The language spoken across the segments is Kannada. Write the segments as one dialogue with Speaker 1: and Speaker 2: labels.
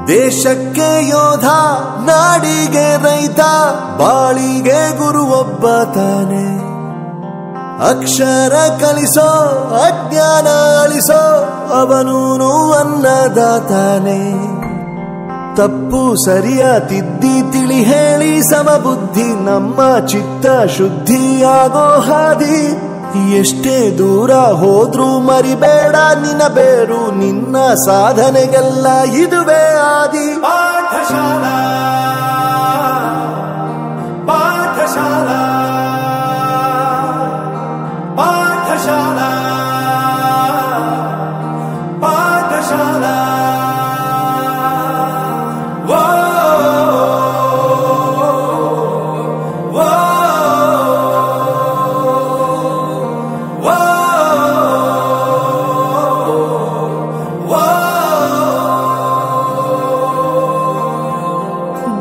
Speaker 1: ದೇಶಕ್ಕೆ ಯೋಧ, ನಾಡಿಗೆ ರೈತ, ಬಾಳಿಗೆ ಗುರು ಒಬ್ಬ ತಾನೆ. ಅಕ್ಷರ ಕಲಿಸೋ, ಅಜ್ಞಾನ ಅಳಿಸೋ, ಅವನೂನು ಅನ್ನದಾತಾನೆ. ತಪ್ಪು ಸರಿಯ ತಿದ್ದಿ ತಿಳಿ ಹೇಳಿ ಸಮಬುದ್ಧಿ ನಮ್ಮ ಚಿತ್ತ ಶುದ್ಧಿಯಾಗೋ ಹಾದಿ. ಎಷ್ಟೇ ದೂರ ಹೋದ್ರೂ ಮರಿಬೇಡ ನಿನ್ನ ಬೇರು, ನಿನ್ನ ಸಾಧನೆಗೆಲ್ಲ ಇದುವೇ ಆದಿ. ಪಾಠಶಾಲಾ ಪಾಠಶಾಲಾ ಪಾಠಶಾಲಾ ಪಾಠಶಾಲಾ.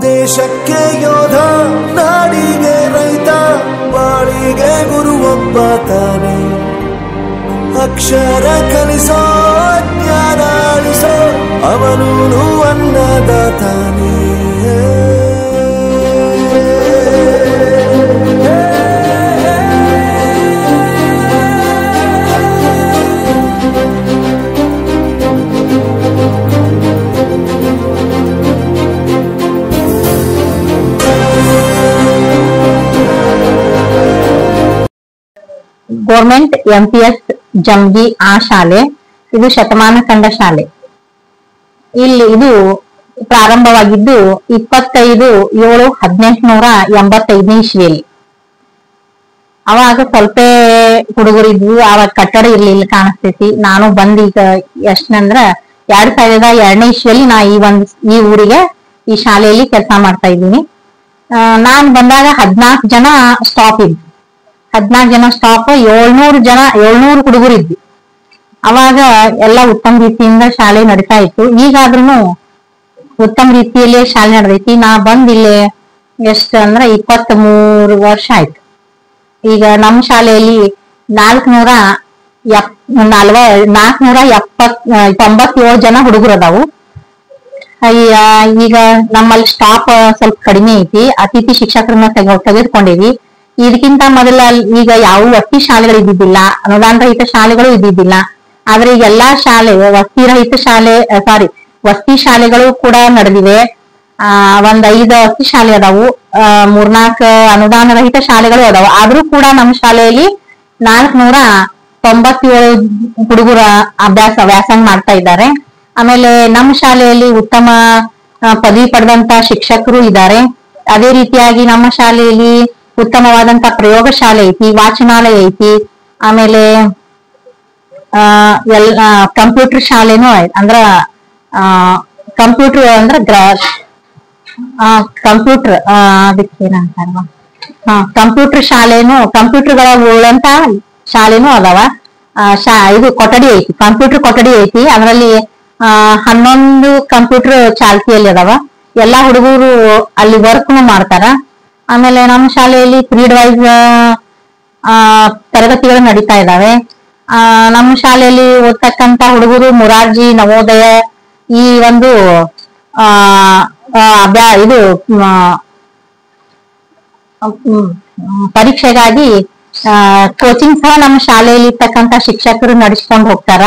Speaker 1: ದೇಶಕ್ಕೆ ಯೋಧ, ನಾಡಿಗೆ ರೈತ, ಬಾಳಿಗೆ ಗುರು ಒಬ್ಬ ತಾನೆ. ಅಕ್ಷರ ಕಲಿಸೋ, ಜ್ಞಾನ ಅಳಿಸೋ, ಅವನೂನು ಅನ್ನದಾತಾನೆ.
Speaker 2: ಗೌರ್ಮೆಂಟ್ MPS ಜಂಬಗಿ ಆ ಶಾಲೆ. ಇದು ಶತಮಾನ ಕಂಡ ಶಾಲೆ. ಇಲ್ಲಿ ಇದು ಪ್ರಾರಂಭವಾಗಿದ್ದು 25/7/1885 ಇಸ್ವಿಯಲ್ಲಿ. ಅವಾಗ ಸ್ವಲ್ಪ ಹುಡುಗರಿದ್ವು, ಅವಾಗ ಕಟ್ಟಡ ಇರ್ಲಿಲ್ಲ ಕಾಣಿಸ್ತೈತಿ. ನಾನು ಬಂದ್ ಈಗ ಎಷ್ಟಂದ್ರ 2002 ಇಸ್ವಿಯಲ್ಲಿ ನಾ ಈ ಊರಿಗೆ ಈ ಶಾಲೆಯಲ್ಲಿ ಕೆಲಸ ಮಾಡ್ತಾ ಇದ್ದೀನಿ. ನಾನ್ ಬಂದಾಗ 14 ಜನ ಸ್ಟಾಪ್ ಇದ್ವಿ. 14 ಜನ ಸ್ಟಾಪ್, 700 ಹುಡುಗರು ಇದ್ವಿ. ಅವಾಗ ಎಲ್ಲ ಉತ್ತಮ ರೀತಿಯಿಂದ ಶಾಲೆ ನಡೀತಾ ಇತ್ತು. ಈಗಾದ್ರೂ ಉತ್ತಮ ರೀತಿಯಲ್ಲಿ ಶಾಲೆ ನಡೆದೈತಿ. ನಾ ಬಂದಿಲ್ಲೇ ಎಷ್ಟು ಅಂದ್ರ 23 ವರ್ಷ ಆಯ್ತು. ಈಗ ನಮ್ಮ ಶಾಲೆಯಲ್ಲಿ 497 ಜನ ಹುಡುಗರು ಅದಾವು. ಈಗ ನಮ್ಮಲ್ಲಿ ಸ್ಟಾಪ್ ಸ್ವಲ್ಪ ಕಡಿಮೆ ಐತಿ. ಅತಿಥಿ ಶಿಕ್ಷಕರನ್ನ ತೆಗೆದುಕೊಂಡಿವಿ. ಇದಕ್ಕಿಂತ ಮೊದಲ ಈಗ ಯಾವ ವಸತಿ ಶಾಲೆಗಳು ಇದ್ದಿದ್ದಿಲ್ಲ, ಅನುದಾನ ರಹಿತ ಶಾಲೆಗಳು ಇದ್ದಿದ್ದಿಲ್ಲ. ಆದ್ರೆ ಈಗ ಎಲ್ಲಾ ಶಾಲೆ ವಸತಿ ಶಾಲೆಗಳು ಕೂಡ ನಡೆದಿವೆ. 5 ವಸತಿ ಶಾಲೆ ಅದಾವು, 3-4 ಅನುದಾನ ರಹಿತ ಶಾಲೆಗಳು ಅದಾವು. ಆದ್ರೂ ಕೂಡ ನಮ್ಮ ಶಾಲೆಯಲ್ಲಿ 497 ಹುಡುಗರ ವ್ಯಾಸಂಗ ಮಾಡ್ತಾ ಇದ್ದಾರೆ. ಆಮೇಲೆ ನಮ್ಮ ಶಾಲೆಯಲ್ಲಿ ಉತ್ತಮ ಪದವಿ ಪಡೆದಂತ ಶಿಕ್ಷಕರು ಇದ್ದಾರೆ. ಅದೇ ರೀತಿಯಾಗಿ ನಮ್ಮ ಶಾಲೆಯಲ್ಲಿ ಉತ್ತಮವಾದಂತ ಪ್ರಯೋಗ ಶಾಲೆ ಐತಿ, ವಾಚನಾಲಯ ಐತಿ. ಆಮೇಲೆ ಕಂಪ್ಯೂಟರ್ ಶಾಲೆನೂ ಅಂದ್ರ ಕಂಪ್ಯೂಟರ್ ಅಂದ್ರ ಕಂಪ್ಯೂಟರ್ ಅದಕ್ಕೇನಂತಾರ ಕಂಪ್ಯೂಟರ್ ಶಾಲೆನೂ, ಕಂಪ್ಯೂಟರ್ಗಳ ಉಳ್ಳಂತ ಶಾಲೆನೂ ಅದಾವ. ಇದು ಕೊಠಡಿ ಐತಿ, ಕಂಪ್ಯೂಟರ್ ಕೊಠಡಿ ಐತಿ. ಅದರಲ್ಲಿ 11 ಕಂಪ್ಯೂಟರ್ ಚಾಲ್ತಿಯಲ್ಲಿ ಅದಾವ. ಎಲ್ಲಾ ಹುಡುಗರು ಅಲ್ಲಿ ವರ್ಕ್ನು ಮಾಡ್ತಾರ. ಆಮೇಲೆ ನಮ್ಮ ಶಾಲೆಯಲ್ಲಿ ಪೀರಿಯಡ್ ವೈಸ್ ತರಗತಿಗಳು ನಡೀತಾ ಇದ್ದಾವೆ. ನಮ್ಮ ಶಾಲೆಯಲ್ಲಿ ಓದ್ತಕ್ಕಂತ ಹುಡುಗರು ಮುರಾರ್ಜಿ, ನವೋದಯ ಈ ಒಂದು ಇದು ಪರೀಕ್ಷೆಗಾಗಿ ಕೋಚಿಂಗ್ ಸಹ ನಮ್ಮ ಶಾಲೆಯಲ್ಲಿ ಇರ್ತಕ್ಕಂತ ಶಿಕ್ಷಕರು ನಡೆಸ್ಕೊಂಡು ಹೋಗ್ತಾರ.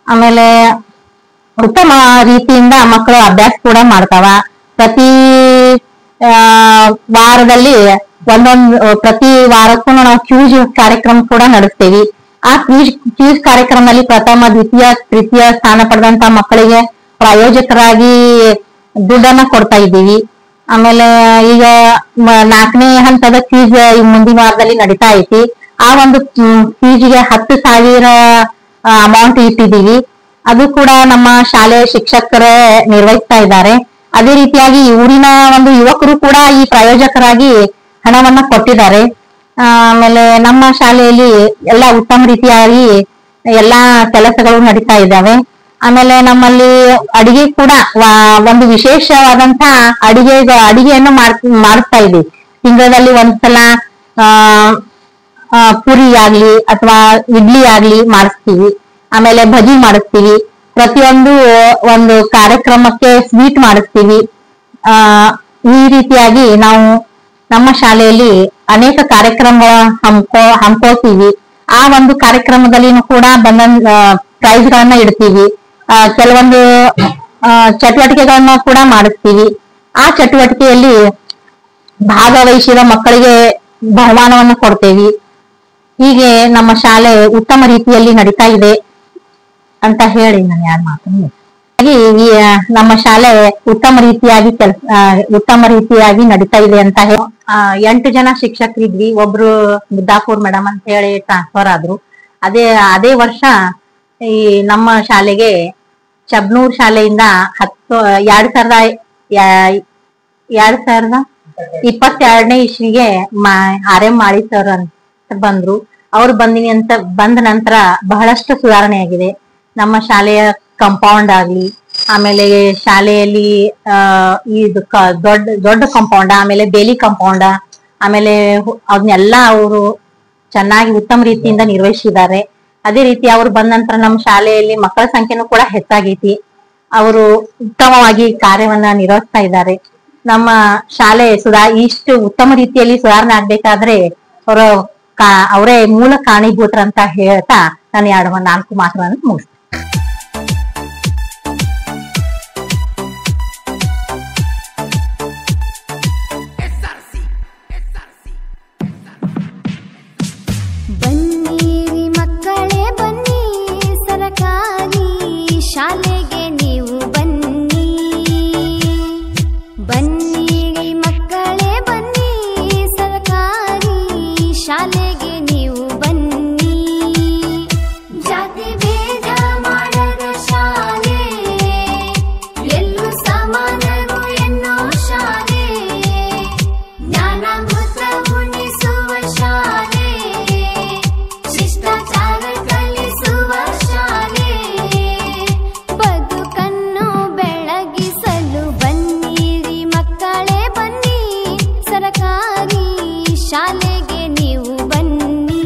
Speaker 2: ಆಮೇಲೆ ಉತ್ತಮ ರೀತಿಯಿಂದ ಮಕ್ಕಳು ಅಭ್ಯಾಸ ಕೂಡ ಮಾಡ್ತಾವ. ವಾರದಲ್ಲಿ ಪ್ರತಿ ವಾರಕ್ಕೂ ನಾವು ಕ್ಯೂಜ್ ಕಾರ್ಯಕ್ರಮ ಕೂಡ ನಡೆಸ್ತೇವಿ. ಆ ಕ್ಯೂಜ್ ಕಾರ್ಯಕ್ರಮದಲ್ಲಿ ಪ್ರಥಮ, ದ್ವಿತೀಯ, ತೃತೀಯ ಸ್ಥಾನ ಪಡೆದಂತ ಮಕ್ಕಳಿಗೆ ಪ್ರಾಯೋಜಕರಾಗಿ ದುಡ್ಡನ್ನ ಕೊಡ್ತಾ ಇದ್ದೀವಿ. ಆಮೇಲೆ ಈಗ 4ನೇ ಹಂತದ ಕ್ಯೂಜ್ ಮುಂದಿನ ವಾರದಲ್ಲಿ ನಡೀತಾ ಐತಿ. ಆ ಒಂದು ಕ್ಯೂಜ್ಗೆ 10,000 ಅಮೌಂಟ್ ಇಟ್ಟಿದ್ದೀವಿ. ಅದು ಕೂಡ ನಮ್ಮ ಶಾಲೆಯ ಶಿಕ್ಷಕರೇ ನಿರ್ವಹಿಸ್ತಾ ಇದ್ದಾರೆ. ಅದೇ ರೀತಿಯಾಗಿ ಊರಿನ ಒಂದು ಯುವಕರು ಕೂಡ ಈ ಪ್ರಾಯೋಜಕರಾಗಿ ಹಣವನ್ನ ಕೊಟ್ಟಿದ್ದಾರೆ. ಆಮೇಲೆ ನಮ್ಮ ಶಾಲೆಯಲ್ಲಿ ಎಲ್ಲ ಉತ್ತಮ ರೀತಿಯಾಗಿ ಎಲ್ಲಾ ಕೆಲಸಗಳು ನಡೀತಾ ಇದ್ದಾವೆ. ಆಮೇಲೆ ನಮ್ಮಲ್ಲಿ ಅಡಿಗೆ ಕೂಡ ಒಂದು ವಿಶೇಷವಾದಂತ ಅಡಿಗೆಯನ್ನು ಮಾಡಿಸ್ತಾ ಇದ್ದೀವಿ. ತಿಂಗಳಲ್ಲಿ ಒಂದ್ಸಲ ಪುರಿ ಆಗ್ಲಿ ಅಥವಾ ಇಡ್ಲಿ ಆಗ್ಲಿ ಮಾಡಿಸ್ತೀವಿ. ಆಮೇಲೆ ಭಜಿ ಮಾಡಿಸ್ತೀವಿ. ಪ್ರತಿಯೊಂದು ಒಂದು ಕಾರ್ಯಕ್ರಮಕ್ಕೆ ಸ್ವೀಟ್ ಮಾಡಿಸ್ತೀವಿ. ಈ ರೀತಿಯಾಗಿ ನಾವು ನಮ್ಮ ಶಾಲೆಯಲ್ಲಿ ಅನೇಕ ಕಾರ್ಯಕ್ರಮಗಳ ಹಮ್ಮಿಕೊಳ್ತೀವಿ. ಆ ಒಂದು ಕಾರ್ಯಕ್ರಮದಲ್ಲಿನೂ ಕೂಡ ಪ್ರೈಸ್ ಗಳನ್ನ ಇಡ್ತೀವಿ. ಕೆಲವೊಂದು ಚಟುವಟಿಕೆಗಳನ್ನ ಕೂಡ ಮಾಡಿಸ್ತೀವಿ. ಆ ಚಟುವಟಿಕೆಯಲ್ಲಿ ಭಾಗವಹಿಸಿದ ಮಕ್ಕಳಿಗೆ ಬಹುಮಾನವನ್ನು ಕೊಡ್ತೇವಿ. ಹೀಗೆ ನಮ್ಮ ಶಾಲೆ ಉತ್ತಮ ರೀತಿಯಲ್ಲಿ ನಡೀತಾ ಇದೆ ಅಂತ ಹೇಳಿ ನಾನು ಯಾರು ಮಾತನ್ನು ಈ ನಮ್ಮ ಶಾಲೆ ಉತ್ತಮ ರೀತಿಯಾಗಿ ನಡೀತಾ ಇದೆ ಅಂತ ಹೇಳಿ 8 ಜನ ಶಿಕ್ಷಕರಿದ್ವಿ. ಒಬ್ರು ಮುದ್ದಾಪುರ್ ಮೇಡಮ್ ಅಂತ ಹೇಳಿ ಟ್ರಾನ್ಸ್ಫರ್ ಆದ್ರು. ಅದೇ ವರ್ಷ ಈ ನಮ್ಮ ಶಾಲೆಗೆ ಚಬ್ನೂರ್ ಶಾಲೆಯಿಂದ 2022ನೇ ಇಸ್ವಿಗೆ RM ಮಾಳಿ ಸರ್ ಅಂತ ಬಂದ್ರು. ಅವ್ರು ಬಂದ ನಂತರ ಬಹಳಷ್ಟು ಸುಧಾರಣೆಯಾಗಿದೆ. ನಮ್ಮ ಶಾಲೆಯ ಕಂಪೌಂಡ್ ಆಗ್ಲಿ, ಆಮೇಲೆ ಶಾಲೆಯಲ್ಲಿ ಇದು ದೊಡ್ಡ ಕಂಪೌಂಡ್, ಆಮೇಲೆ ಬೇಲಿ ಕಂಪೌಂಡ್, ಆಮೇಲೆ ಅದನ್ನೆಲ್ಲ ಅವರು ಚೆನ್ನಾಗಿ ಉತ್ತಮ ರೀತಿಯಿಂದ ನಿರ್ವಹಿಸಿದ್ದಾರೆ. ಅದೇ ರೀತಿ ಅವ್ರು ಬಂದ ನಂತರ ನಮ್ಮ ಶಾಲೆಯಲ್ಲಿ ಮಕ್ಕಳ ಸಂಖ್ಯೆನೂ ಕೂಡ ಹೆಚ್ಚಾಗೈತಿ. ಅವರು ಉತ್ತಮವಾಗಿ ಕಾರ್ಯವನ್ನ ನಿರ್ವಹಿಸ್ತಾ ಇದ್ದಾರೆ. ನಮ್ಮ ಶಾಲೆ ಇಷ್ಟು ಉತ್ತಮ ರೀತಿಯಲ್ಲಿ ಸುಧಾರಣೆ ಆಗ್ಬೇಕಾದ್ರೆ ಅವರೇ ಮೂಲ ಕಾರಣೀಭೂತರಂತ ಹೇಳ್ತಾ ನಾನು 4 ಮಾತುಗಳನ್ನು ಮುಗಿಸ್ತೇನೆ.
Speaker 3: ಬನ್ನಿರಿ ಮಕ್ಕಳೇ ಬನ್ನಿ, ಸರಕಾರಿ ಶಾಲೆಗೆ ನೀವು ಬನ್ನಿ. ಬನ್ನಿರಿ ಮಕ್ಕಳೇ ಬನ್ನಿ, ಸರಕಾರಿ ಶಾಲೆಗೆ ನೀವು ಬನ್ನಿ. ಜಾತಿ ಭೇದ ಮಾಡದ ಶಾಲೆ, ಎಲ್ಲೂ ಸಮಾನರು ಎನ್ನೋ ಶಾಲೆ, ಜ್ಞಾನಾಮೃತ ಉಣಿಸುವ ಶಾಲೆ, ಶಿಷ್ಟಾಚಾರ ಕಲಿಸುವ ಶಾಲೆ, ಬದುಕನ್ನು ಬೆಳಗಿಸಲು ಬನ್ನಿರಿ ಮಕ್ಕಳೇ ಬನ್ನಿ, ಸರಕಾರಿ ಶಾಲೆಗೆ ನೀವು ಬನ್ನಿ.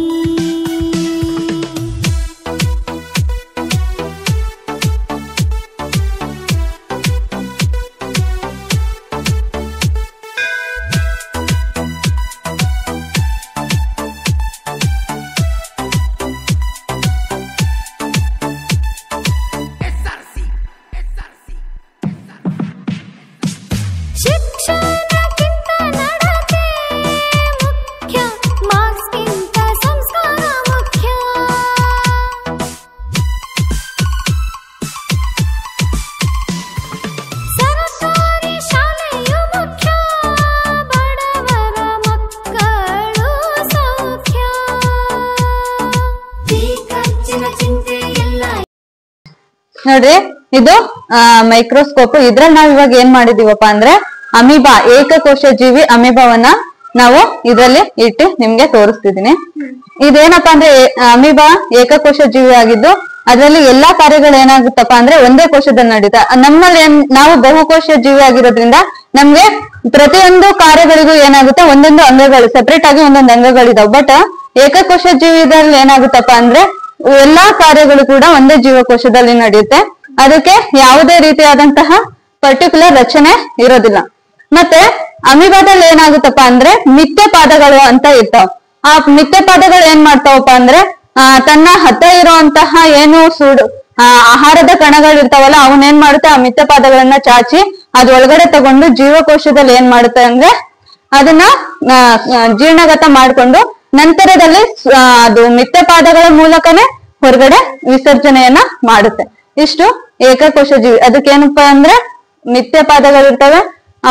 Speaker 3: ಶಿಕ್ಷಣಕ್ಕಿಂತ ನಡತೆ ಮುಖ್ಯ, ಮಾರ್ಕ್ಸ್ಗಿಂತ ಸಂಸ್ಕಾರ ಮುಖ್ಯ. ಸರಕಾರಿ ಶಾಲೆಯು ಮುಖ್ಯ, ಬಡವರ ಮಕ್ಕಳು ಸೌಖ್ಯ. ಈ ಖರ್ಚಿನ ಚಿಂತೆ ಎಲ್ಲ
Speaker 4: ನೋಡ್ರಿ, ಇದು ಮೈಕ್ರೋಸ್ಕೋಪ್. ಇದ್ರಲ್ಲಿ ನಾವ್ ಇವಾಗ ಏನ್ ಮಾಡಿದೀವಪ್ಪ ಅಂದ್ರೆ ಅಮೀಬಾ, ಏಕಕೋಶ ಜೀವಿ ಅಮೀಬಾವನ್ನ ನಾವು ಇದ್ರಲ್ಲಿ ಇಟ್ಟು ನಿಮ್ಗೆ ತೋರಿಸ್ತಿದೀನಿ. ಇದೇನಪ್ಪಾ ಅಂದ್ರೆ ಅಮೀಬಾ ಏಕಕೋಶ ಜೀವಿ ಆಗಿದ್ದು ಅದರಲ್ಲಿ ಎಲ್ಲಾ ಕಾರ್ಯಗಳು ಏನಾಗುತ್ತಪ್ಪ ಅಂದ್ರೆ ಒಂದೇ ಕೋಶದಲ್ಲಿ ನಡೀತಾ. ನಮ್ಮಲ್ಲಿ ನಾವು ಬಹುಕೋಶ ಜೀವಿ ಆಗಿರೋದ್ರಿಂದ ನಮ್ಗೆ ಪ್ರತಿಯೊಂದು ಕಾರ್ಯಗಳಿಗೂ ಏನಾಗುತ್ತೆ ಒಂದೊಂದು ಅಂಗಗಳು, ಸೆಪರೇಟ್ ಆಗಿ ಒಂದೊಂದು ಅಂಗಗಳಿದಾವೆ. ಬಟ್ ಏಕಕೋಶ ಜೀವಿದಲ್ಲಿ ಏನಾಗುತ್ತಪ್ಪ ಅಂದ್ರೆ ಎಲ್ಲಾ ಕಾರ್ಯಗಳು ಕೂಡ ಒಂದೇ ಜೀವಕೋಶದಲ್ಲಿ ನಡೆಯುತ್ತೆ. ಅದಕ್ಕೆ ಯಾವುದೇ ರೀತಿಯಾದಂತಹ ಪರ್ಟಿಕ್ಯುಲರ್ ರಚನೆ ಇರೋದಿಲ್ಲ. ಮತ್ತೆ ಅಮೀಬಾದಲ್ಲಿ ಏನಾಗುತ್ತಪ್ಪ ಅಂದ್ರೆ ಮಿಥ್ಯ ಪಾದಗಳು ಅಂತ ಇರ್ತಾವ. ಆ ಮಿಥ್ಯ ಪಾದಗಳು ಏನ್ ಮಾಡ್ತಾವಪ್ಪ ಅಂದ್ರೆ ತನ್ನ ಹತ್ತ ಇರುವಂತಹ ಏನು ಆಹಾರದ ಕಣಗಳು ಇರ್ತಾವಲ್ಲ ಅವನ್ನೇನ್ ಮಾಡುತ್ತೆ, ಆ ಮಿಥ್ಯ ಪಾದಗಳನ್ನ ಚಾಚಿ ಅದ್ ಒಳಗಡೆ ತಗೊಂಡು ಜೀವಕೋಶದಲ್ಲಿ ಏನ್ ಮಾಡುತ್ತೆ ಅಂದ್ರೆ ಅದನ್ನ ಜೀರ್ಣಗತ ಮಾಡ್ಕೊಂಡು ನಂತರದಲ್ಲಿ ಅದು ಮಿಥ್ಯ ಪಾದಗಳ ಮೂಲಕನೇ ಹೊರಗಡೆ ವಿಸರ್ಜನೆಯನ್ನ ಮಾಡುತ್ತೆ. ಇಷ್ಟು ಏಕಕೋಶ ಜೀವಿ. ಅದಕ್ಕೇನಪ್ಪಾ ಅಂದ್ರೆ ಮಿಥ್ಯ ಪಾದಗಳಿರ್ತವೆ,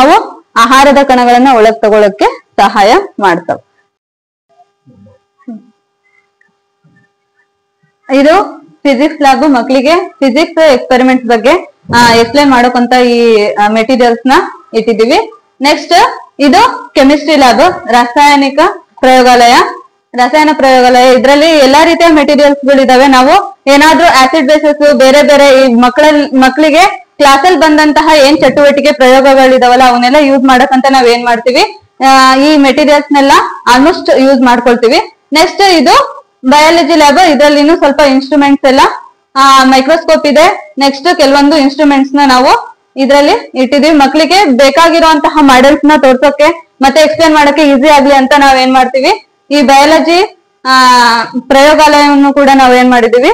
Speaker 4: ಅವು ಆಹಾರದ ಕಣಗಳನ್ನ ಒಳಗ್ ತಗೊಳಕ್ಕೆ ಸಹಾಯ ಮಾಡ್ತವೆ. ಇದು ಫಿಸಿಕ್ಸ್ ಲ್ಯಾಬ್. ಮಕ್ಕಳಿಗೆ ಫಿಸಿಕ್ಸ್ ಎಕ್ಸ್ಪೆರಿಮೆಂಟ್ಸ್ ಬಗ್ಗೆ ಎಕ್ಸ್ಪ್ಲೈನ್ ಮಾಡೋಕಂತ ಈ ಮೆಟೀರಿಯಲ್ಸ್ ನ ಇಟ್ಟಿದೀವಿ. ನೆಕ್ಸ್ಟ್ ಇದು ಕೆಮಿಸ್ಟ್ರಿ ಲ್ಯಾಬ್, ರಾಸಾಯನಿಕ ಪ್ರಯೋಗಾಲಯ. ಇದರಲ್ಲಿ ಎಲ್ಲಾ ರೀತಿಯ ಮೆಟೀರಿಯಲ್ಸ್ ಗಳಿದಾವೆ. ನಾವು ಏನಾದ್ರೂ ಆಸಿಡ್ ಬೇಸಸ್ ಬೇರೆ ಬೇರೆ ಈ ಮಕ್ಕಳಿಗೆ ಕ್ಲಾಸಲ್ಲಿ ಬಂದಂತಹ ಏನ್ ಚಟುವಟಿಕೆ ಪ್ರಯೋಗಗಳಿದಾವಲ್ಲ ಅವನ್ನೆಲ್ಲ ಯೂಸ್ ಮಾಡಕ್ಕಂತ ನಾವ್ ಏನ್ ಮಾಡ್ತೀವಿ, ಈ ಮೆಟೀರಿಯಲ್ಸ್ ನೆಲ್ಲ ಆಲ್ಮೋಸ್ಟ್ ಯೂಸ್ ಮಾಡ್ಕೊಳ್ತೀವಿ. ನೆಕ್ಸ್ಟ್ ಇದು ಬಯಾಲಜಿ ಲ್ಯಾಬ್. ಇದ್ರಲ್ಲಿ ಇನ್ನು ಸ್ವಲ್ಪ ಇನ್ಸ್ಟ್ರೂಮೆಂಟ್ಸ್ ಎಲ್ಲ ಮೈಕ್ರೋಸ್ಕೋಪ್ ಇದೆ. ನೆಕ್ಸ್ಟ್ ಕೆಲವೊಂದು ಇನ್ಸ್ಟ್ರೂಮೆಂಟ್ಸ್ ನ ನಾವು ಇದ್ರಲ್ಲಿ ಇಟ್ಟಿದೀವಿ. ಮಕ್ಕಳಿಗೆ ಬೇಕಾಗಿರುವಂತಹ ಮಾಡೆಲ್ಸ್ ನ ತೋರ್ಸೋಕೆ ಮತ್ತೆ ಎಕ್ಸ್ಪ್ಲೇನ್ ಮಾಡಕ್ಕೆ ಈಸಿ ಆಗ್ಲಿ ಅಂತ ನಾವ್ ಏನ್ ಮಾಡ್ತೀವಿ, ಈ ಬಯಾಲಜಿ ಪ್ರಯೋಗಾಲಯವನ್ನು ಕೂಡ ನಾವ್ ಏನ್ ಮಾಡಿದೀವಿ,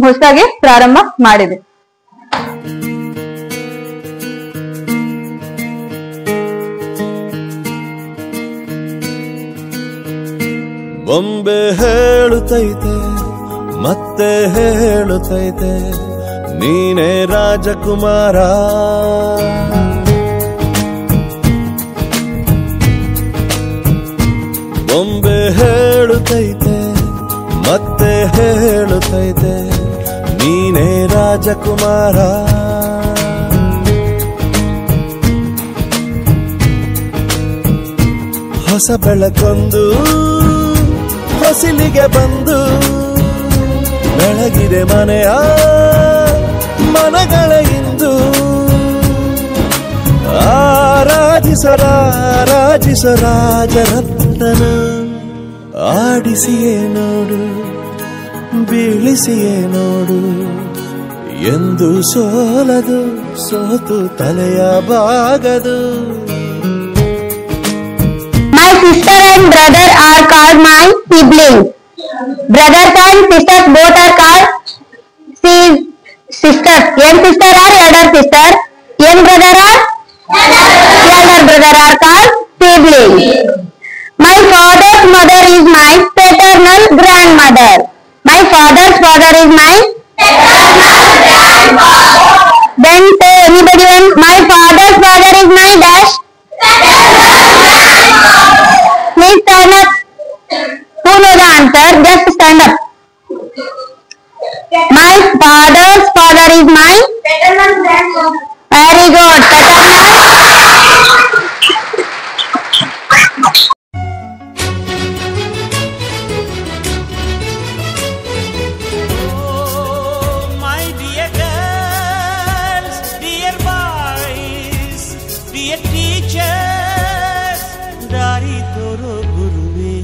Speaker 4: ಹೊಸದಾಗಿ ಪ್ರಾರಂಭ ಮಾಡಿದ್ವಿ.
Speaker 1: ಬೊಂಬೆ ಹೇಳುತ್ತೈತೆ ಮತ್ತೆ ಹೇಳುತ್ತೈತೆ ನೀನೇ ರಾಜಕುಮಾರ. ಬೊಂಬೆ ಹೇಳುತ್ತೈತೆ ಮತ್ತೆ ಹೇಳುತ್ತೈತೆ ನೀನೇ ರಾಜಕುಮಾರ. ಹೊಸ ಬೆಳಕೊಂದು ಹೊಸಿಲಿಗೆ ಬಂದು ಬೆಳಗಿದೆ ಮನೆಯ ಮನಗಳ ಇಂದು. ಆರಾಧಿಸ ರಾಜರತ್ನನ ಆಡಿಸಿಯೇ ನೋಡು ಬೀಳಿಸಿಯೇ ನೋಡು ಎಂದು ಸೋಲದು ಸೋತು ತಲೆಯ ಬಾಗದು.
Speaker 2: My sister and brother are called my siblings. Brothers and sisters both are called sisters. Young sister or elder sister. Young brother or elder brother are called siblings. My father's mother is my paternal grandmother. My father's father is my paternal grandfather. Then say anybody when my father's father is my dash. Please stand up. Who knows the answer? Just stand up. My father's father is my paternal grandfather. Very good.
Speaker 5: Oh, my dear girls, dear boys, dear teachers, dari toro guruve.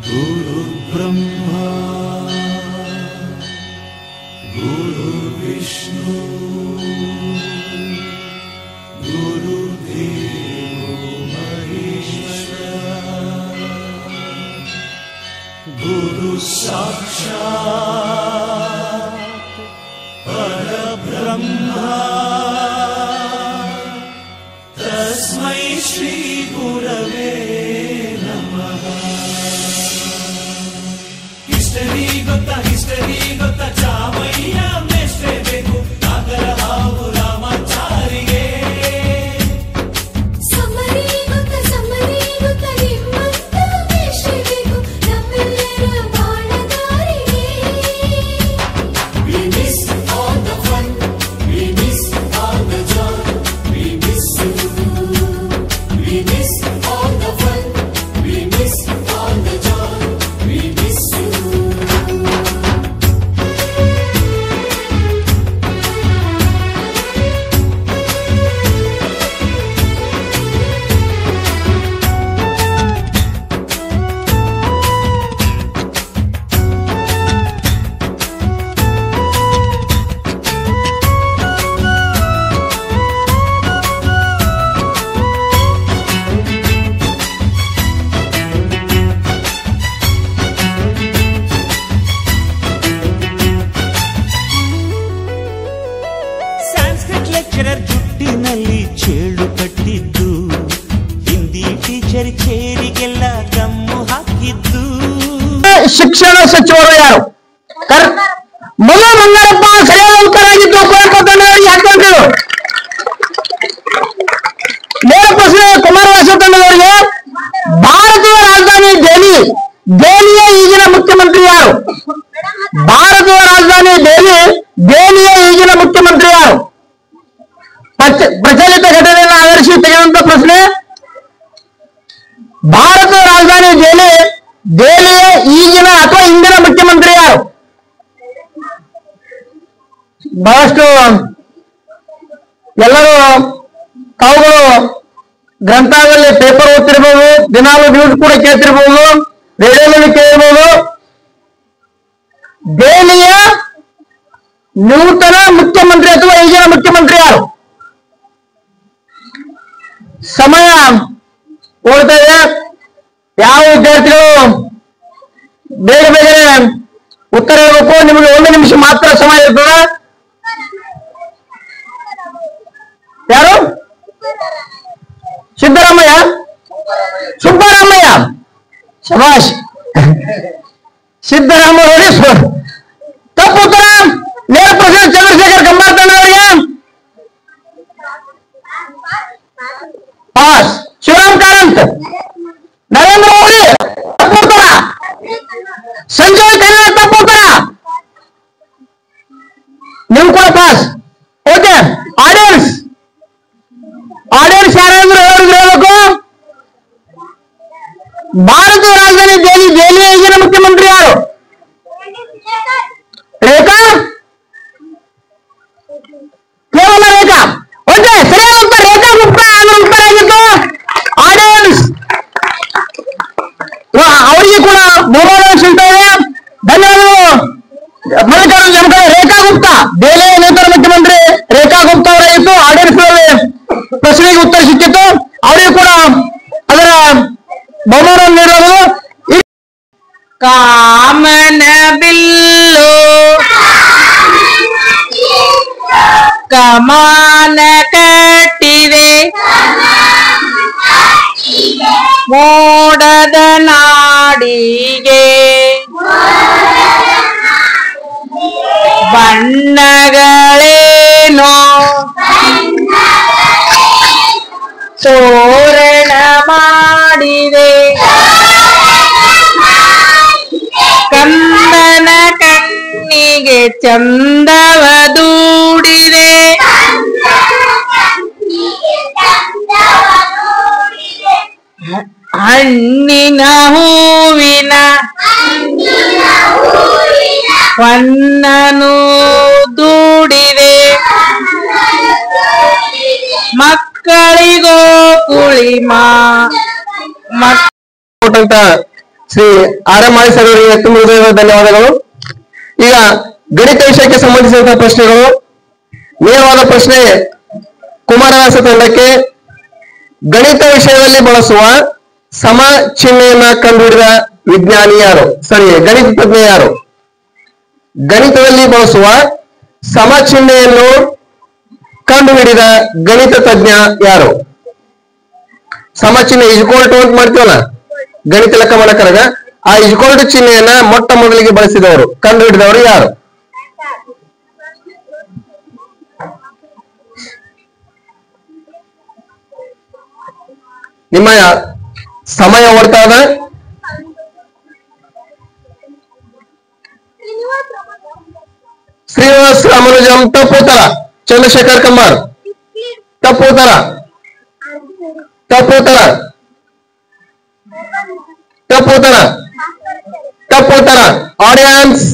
Speaker 5: Guru Brahma, Guru Vishnu, Guru Devo Maheshwara, Guru Sakshat Parabrahma, Tasmai Shri Gurave Namaha. History gotta Chamaiya mestre beku Nagara havu Ramacharige.
Speaker 3: Summary ಗೊತ್ತ ನಿಮ್ಮಂತ ದೇಶಬೇಕು ನಮ್ಮೆಲ್ಲರ ಬಾಳದಾರಿಗೆ. We miss all the fun, we miss all the joy, we miss you. We miss all the fun, we miss all the joy, we miss you.
Speaker 5: Sanskrit lecturer ಜುಟ್ಟಿನಲ್ಲಿ ಚೇಳು ಕಟ್ಟಿದ್ದು, ಹಿಂದಿ ಟೀಚರ್ ಚೇರಿಗೆಲ್ಲ ಗಮ್ಮು ಹಾಕಿದ್ದು.
Speaker 6: ಶಿಕ್ಷಣ ಸಚಿವರು ಯಾರು? ಮೊದಲು ಮಂಗಾರಪ್ಪ ಸರಿಯಾದ ಉತ್ತರ ಆಗಿದ್ದು ಕುವೆಂಪು ತಂಡದವರಿಗೆ 10 ಅಂಕಗಳು. ನೇರ ಪ್ರಶ್ನೆ ಕುಮಾರವ್ಯಾಸ ತಂಡದವರಿಗೆ. ಭಾರತದ ರಾಜಧಾನಿ ದೆಹಲಿಯ ಈಗಿನ ಮುಖ್ಯಮಂತ್ರಿ ಯಾರು? ಭಾರತದ ರಾಜಧಾನಿ ದೆಹಲಿಯ ಈಗಿನ ಮುಖ್ಯಮಂತ್ರಿ ಯಾರು? ಪ್ರಚಲಿತ ಘಟನೆಯನ್ನು ಆಧರಿಸಿ ತೆಗೆದಂತ ಪ್ರಶ್ನೆ. ಭಾರತದ ರಾಜಧಾನಿ ದೆಹಲಿಯ ಈಗಿನ ಅಥವಾ ಇಂದಿನ ಮುಖ್ಯಮಂತ್ರಿ ಯಾರು? ಬಹಳಷ್ಟು ಎಲ್ಲರೂ ತಾವುಗಳು ಗ್ರಂಥಾಲಯದಲ್ಲಿ ಪೇಪರ್ ಓದ್ತಿರ್ಬೋದು, ದಿನಾಲು ನ್ಯೂಸ್ ಕೂಡ ಕೇಳ್ತಿರ್ಬೋದು, ರೇಡಿಯೋದಲ್ಲಿ ಕೇಳಿರ್ಬೋದು. ನೂತನ ಮುಖ್ಯಮಂತ್ರಿ ಅಥವಾ ಈಗಿನ ಮುಖ್ಯಮಂತ್ರಿ ಯಾರು? ಸಮಯ ಓಡ್ತಾ ಇದೆ. ಯಾವ ವಿದ್ಯಾರ್ಥಿಗಳು ಬೇಗ ಬೇಗನೆ ಉತ್ತರ ಹೇಳಬೇಕು. ನಿಮಗೆ 1 ನಿಮಿಷ ಮಾತ್ರ ಸಮಯ ಇರ್ತದೆ. ಯಾರು? ಸಿದ್ದರಾಮಯ್ಯ, ಸುಬ್ಬರಾಮಯ್ಯ, ಶಭಾಷ್. ಸಿದ್ದರಾಮಯ್ಯ ತಪ್ಪು ಉತ್ತರ. ನೇರ ಪ್ರಶ್ನೆ ಚಂದ್ರಶೇಖರ್ ಕಂಬಾರತಣ್ಣ ಅವರಿಗೆ ಪಾಸ್. ಶಿವರಾಮ್ ಕಾರಂತ್, ನರೇಂದ್ರ ಮೋದಿ ತಪ್ಪು ಉತ್ತರ. ಸಂಜಯ್ ಕನ್ನಡ ತಪ್ಪು ಉತ್ತರ. ನೀವು ಕೂಡ ಪಾಸ್. ಓಕೆ. ಆಡಿಯನ್ಸ್ ಯಾರಾದ್ರೂ ಹೇಳಬೇಕು. ಭಾರತೀಯ ರಾಜಧಾನಿ ದೆಹಲಿಯ ಈಗಿನ ಮುಖ್ಯಮಂತ್ರಿ ಯಾರು? ರೇಖಾ, ಕೇವಲ ರೇಖಾ. ಓಕೆ, ಸರಿಯಾದ ಉತ್ತರ ರೇಖಾ ಗುಪ್ತಾ. ಅದರ ಉತ್ತರ ಆಗಿತ್ತು. ಆಡಿಯನ್ಸ್ ಅವರಿಗೆ ಕೂಡ ಬಹುಮಾನ ಸಿಗ್ತಾ ಇದೆ. ಧನ್ಯವಾದಗಳು. ಮಲ್ಲಿಕಾರ್ಜುನ ನಮ್ಮ ಕಡೆ ರೇಖಾ ಗುಪ್ತಾ, ದೆಹಲಿಯ ನೂತನ ಮುಖ್ಯಮಂತ್ರಿ ರೇಖಾ ಗುಪ್ತಾ ಅವರಾಗಿತ್ತು. ಆಡಿಯನ್ಸ್ ಪ್ರಶ್ನೆಗೆ ಉತ್ತರ ಸಿಕ್ಕಿತ್ತು. ಅವರಿಗೂ ಕೂಡ ಅದರ ಬಹುಮಾನವನ್ನು ನೀಡಲು
Speaker 7: ಕಾಮನ ಬಿಲ್ಲು ಕಮಾನ ಕಟ್ಟಿದೆ ಮೋಡದ ನಾಡಿಗೆ ಬಣ್ಣಗಳೇನೋ ತೋರಣ ಮಾಡಿದೆ ಕಂದನ ಕಣ್ಣಿಗೆ ಚಂದವ ದೂಡಿದೆ ಹಣ್ಣಿನ ಹೂವಿನ ಹೊನ್ನನು ದೂಡಿದೆ ಮಕ್ಕಳಿಗೋ ಕುಳಿಮಾ
Speaker 6: ಕೊಟ್ಟಂತ ಶ್ರೀ ಆರ್.ಎಂ. ಸರ್ ಅವರಿಗೆ ತುಂಬ ಹೃದಯದ ಧನ್ಯವಾದಗಳು. ಈಗ ಗಣಿತ ವಿಷಯಕ್ಕೆ ಸಂಬಂಧಿಸಿದಂತಹ ಪ್ರಶ್ನೆಗಳು. ನೇರವಾದ ಪ್ರಶ್ನೆ ಕುಮಾರವ್ಯಾಸ ತಂಡಕ್ಕೆ. ಗಣಿತ ವಿಷಯದಲ್ಲಿ ಬಳಸುವ ಸಮ ಚಿಹ್ನೆಯನ್ನ ಕಂಡುಹಿಡಿದ ವಿಜ್ಞಾನಿ ಯಾರು? ಸರಿ, ಗಣಿತ ತಜ್ಞ ಯಾರು? ಗಣಿತದಲ್ಲಿ ಬಳಸುವ ಸಮ ಚಿಹ್ನೆಯನ್ನು ಕಂಡುಹಿಡಿದ ಗಣಿತ ತಜ್ಞ ಯಾರು? ಸಮ ಚಿಹ್ನೆ ಇಜ್ಕೋಲ್ ಟು ಅಂತ ಮಾಡ್ತೀವಲ್ಲ ಗಣಿತ ಲೆಕ್ಕ ಮಾಡಕ್ಕಾಗ, ಆ ಇಜ್ಕೋಲ್ ಟು ಚಿಹ್ನೆಯನ್ನ ಮೊಟ್ಟ ಮೊದಲಿಗೆ ಬಳಸಿದವರು, ಕಂಡುಹಿಡಿದವರು ಯಾರು? ನಿಮ್ಮ ಸಮಯ ಓಡ್ತಾ ಇದೆ. ಶ್ರೀನಿವಾಸ ರಾಮಾನುಜಂ ತಪ್ಪು ಉತ್ತರ. ಚಂದ್ರಶೇಖರ್ ಕಂಬಾರ್ ತಪ್ಪು ಉತ್ತರ. ತಪ್ಪು ಉತ್ತರ. ತಪ್ಪು ಉತ್ತರ. ತಪ್ಪು ಉತ್ತರ. ಆಡಿಯನ್ಸ್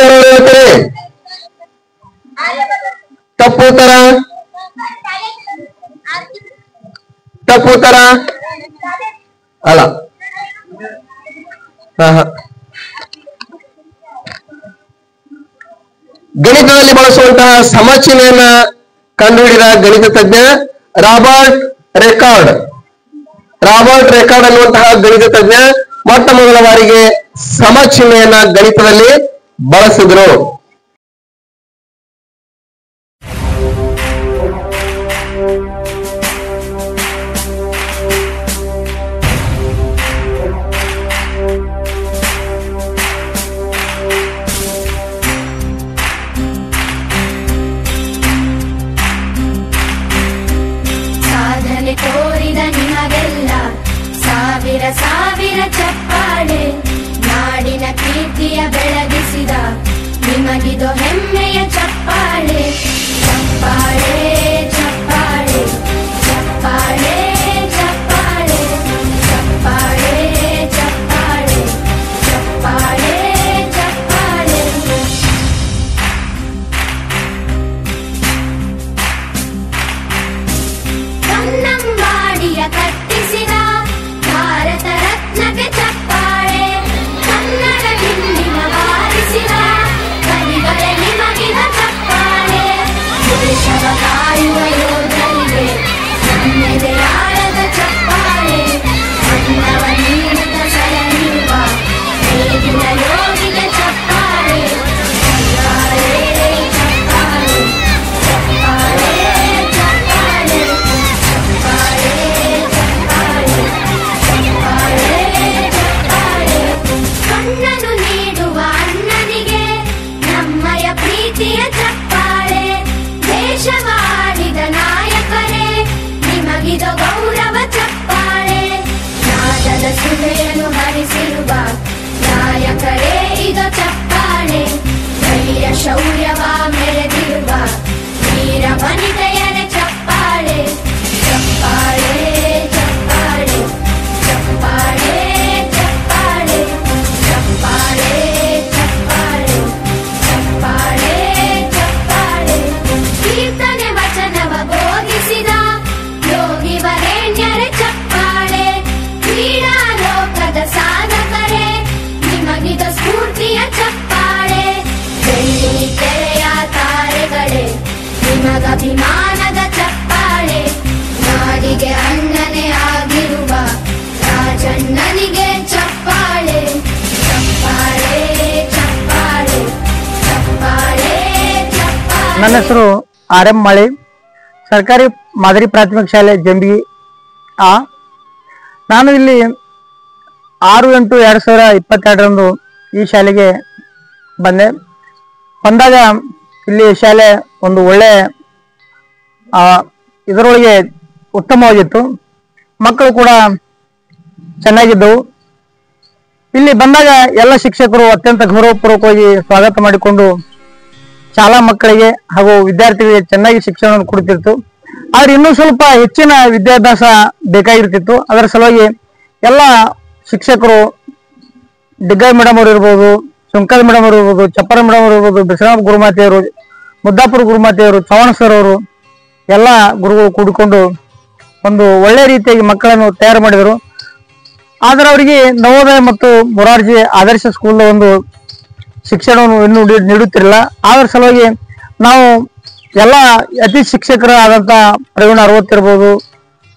Speaker 6: ಯಾರು ಹೇಳ್ತೀರಿ? ತಪ್ಪು ಉತ್ತರ. ತಪ್ಪು ಉತ್ತರ ಅಲ್ಲ. ಗಣಿತದಲ್ಲಿ ಬಳಸುವಂತಹ ಸಮಚಿಹ್ನೆಯನ್ನ ಕಂಡುಹಿಡಿದ ಗಣಿತ ತಜ್ಞ ರಾಬರ್ಟ್ ರೆಕಾರ್ಡ್. ಅನ್ನುವಂತಹ ಗಣಿತ ತಜ್ಞ ಮೊಟ್ಟ ಮೊದಲ ಬಾರಿಗೆ ಸಮಚಿಹ್ನೆಯನ್ನ ಗಣಿತದಲ್ಲಿ ಬಳಸಿದ್ರು.
Speaker 3: ಸಾಧನೆ ತೋರಿದ ನಿಮಗೆಲ್ಲ ಸಾವಿರ ಸಾವಿರ ಚಪ್ಪಾಳೆ, ನಾಡಿನ ಕೀರ್ತಿಯ ಬೆಳಗಿಸಿದ ನಿಮಗಿದು ಹೆಮ್ಮೆಯ ಚಪ್ಪಾಳೆ. ಚಪ್ಪಾಳೆ ಚಪ್ಪಾಳೆ ಚಪ್ಪಾಳೆ ಚಪ್ಪಾಳೆ ಚಪ್ಪಾಳೆ ಚಪ್ಪಾಳೆ ಚಪ್ಪಾಳೆ ಚಪ್ಪಾಳೆ. ಕನ್ನಂಬಾಡಿಯ ಕಟ್ಟಿಸಿದ ಭಾರತ ರತ್ನಕ್ಕೆ ಚಪ್ಪಾಳೆ, ಕನ್ನಡ ಹಿಂದಿನ ಬಾರಿಸಿದ ಕವಿ ಸ್ಫೂರ್ತಿಯ ಚಪ್ಪಾಳೆ. ದೇಶವಾಡಿದ ನಾಯಕರೇ ನಿಮಗಿದು ಗೌರವ ಚಪ್ಪಾಳೆ. ನಾದದ ಸುಧೆಯನ್ನು ಹರಿಸಿರುವ ನಾಯಕರೇ ಇದು ಚಪ್ಪಾಳೆ. ಧೈರ್ಯ ಶೌರ್ಯವ ಮೆರೆದಿರುವ ವೀರ ವನಿತೆಯರೇ ಚಪ್ಪಾಳೆ. ಚಪ್ಪಾಳೆ ಚಪ್ಪಾಳೆ ಚಪ್ಪಾಳೆ ಚಪ್ಪಾಳೆ ಚಪ್ಪಾಳೆ ಚಪ್ಪಾಳೆ ಚಪ್ಪಾಳೆ ಚಪ್ಪಾಳೆ. ಕೀರ್ತನೆ ವಚನವ ಬೋಧಿಸಿದ ಯೋಗಿ ವರೇಣ್ಯರೇ ಚಪ್ಪಾಳೆ. ಕ್ರೀಡಾ ಲೋಕದ ಸಾಧಕರೇ ನಿಮಗಿದ ಸ್ಫೂರ್ತಿಯ ಚಪ್ಪಾಳೆ. ಬೆಳ್ಳಿ ತೆರೆಯ ತಾರೆಗಳೇ ನಿಮಗಭಿಮಾನದ ಚಪ್ಪಾಳೆ. ನಾಡಿಗೆ ಅಣ್ಣನೇ ಆಗಿರುವ ರಾಜಣ್ಣನಿಗೆ ಚಪ್ಪಾಳೆ. ಚಪ್ಪಾಳೆ ಚಪ್ಪಾಳೆ ಚಪ್ಪಾಳೆ ಚಪ್ಪಾಳೆ.
Speaker 8: ನನ್ನ ಹೆಸರು ಆರ್ ಎಂ ಮಾಳಿ, ಸರ್ಕಾರಿ ಮಾದರಿ ಪ್ರಾಥಮಿಕ ಶಾಲೆ ಜಂಬಿ. ನಾನು ಇಲ್ಲಿ 6/8/2022 ಈ ಶಾಲೆಗೆ ಬಂದಾಗ ಇಲ್ಲಿ ಶಾಲೆ ಒಂದು ಒಳ್ಳೆ ಇದರೊಳಗೆ ಉತ್ತಮವಾಗಿತ್ತು. ಮಕ್ಕಳು ಕೂಡ ಚೆನ್ನಾಗಿದ್ದವು. ಇಲ್ಲಿ ಬಂದಾಗ ಎಲ್ಲ ಶಿಕ್ಷಕರು ಅತ್ಯಂತ ಗೌರವಪೂರ್ವಕವಾಗಿ ಸ್ವಾಗತ ಮಾಡಿಕೊಂಡು ಶಾಲಾ ಮಕ್ಕಳಿಗೆ ಹಾಗೂ ವಿದ್ಯಾರ್ಥಿಗಳಿಗೆ ಚೆನ್ನಾಗಿ ಶಿಕ್ಷಣವನ್ನು ಕೊಡ್ತಿತ್ತು. ಆದ್ರೆ ಇನ್ನೂ ಸ್ವಲ್ಪ ಹೆಚ್ಚಿನ ವಿದ್ಯಾಭ್ಯಾಸ ಬೇಕಾಗಿರ್ತಿತ್ತು. ಅದರ ಸಲುವಾಗಿ ಎಲ್ಲ ಶಿಕ್ಷಕರು ಡಿಗ್ಗೈ ಮೇಡಮ್ ಅವರು ಇರ್ಬೋದು, ಸುಂಕದ ಮೇಡಮ್ ಅವರು ಇರ್ಬೋದು, ಚಪ್ಪರ ಮೇಡಮ್ ಅವರು ಇರ್ಬೋದು, ಬಿಸರಾಮ ಗುರುಮಾತೆಯವರು, ಮುದ್ದಾಪುರ ಗುರುಮಾತೆಯವರು, ಚವಣ ಸರ್ ಅವರು ಎಲ್ಲ ಗುರುಗಳು ಕೂಡಿಕೊಂಡು ಒಂದು ಒಳ್ಳೆ ರೀತಿಯಾಗಿ ಮಕ್ಕಳನ್ನು ತಯಾರು ಮಾಡಿದರು. ಆದ್ರೆ ಅವರಿಗೆ ನವೋದಯ ಮತ್ತು ಮೊರಾರ್ಜಿ ಆದರ್ಶ ಸ್ಕೂಲ್ ಒಂದು ಶಿಕ್ಷಣವನ್ನು ಇನ್ನೂ ನೀಡುತ್ತಿರಲಿಲ್ಲ. ಅದರ ಸಲುವಾಗಿ ನಾವು ಎಲ್ಲ ಅತಿ ಶಿಕ್ಷಕರಾದಂಥ ಪ್ರವೀಣ್ ಅರವತ್ ಇರ್ಬೋದು,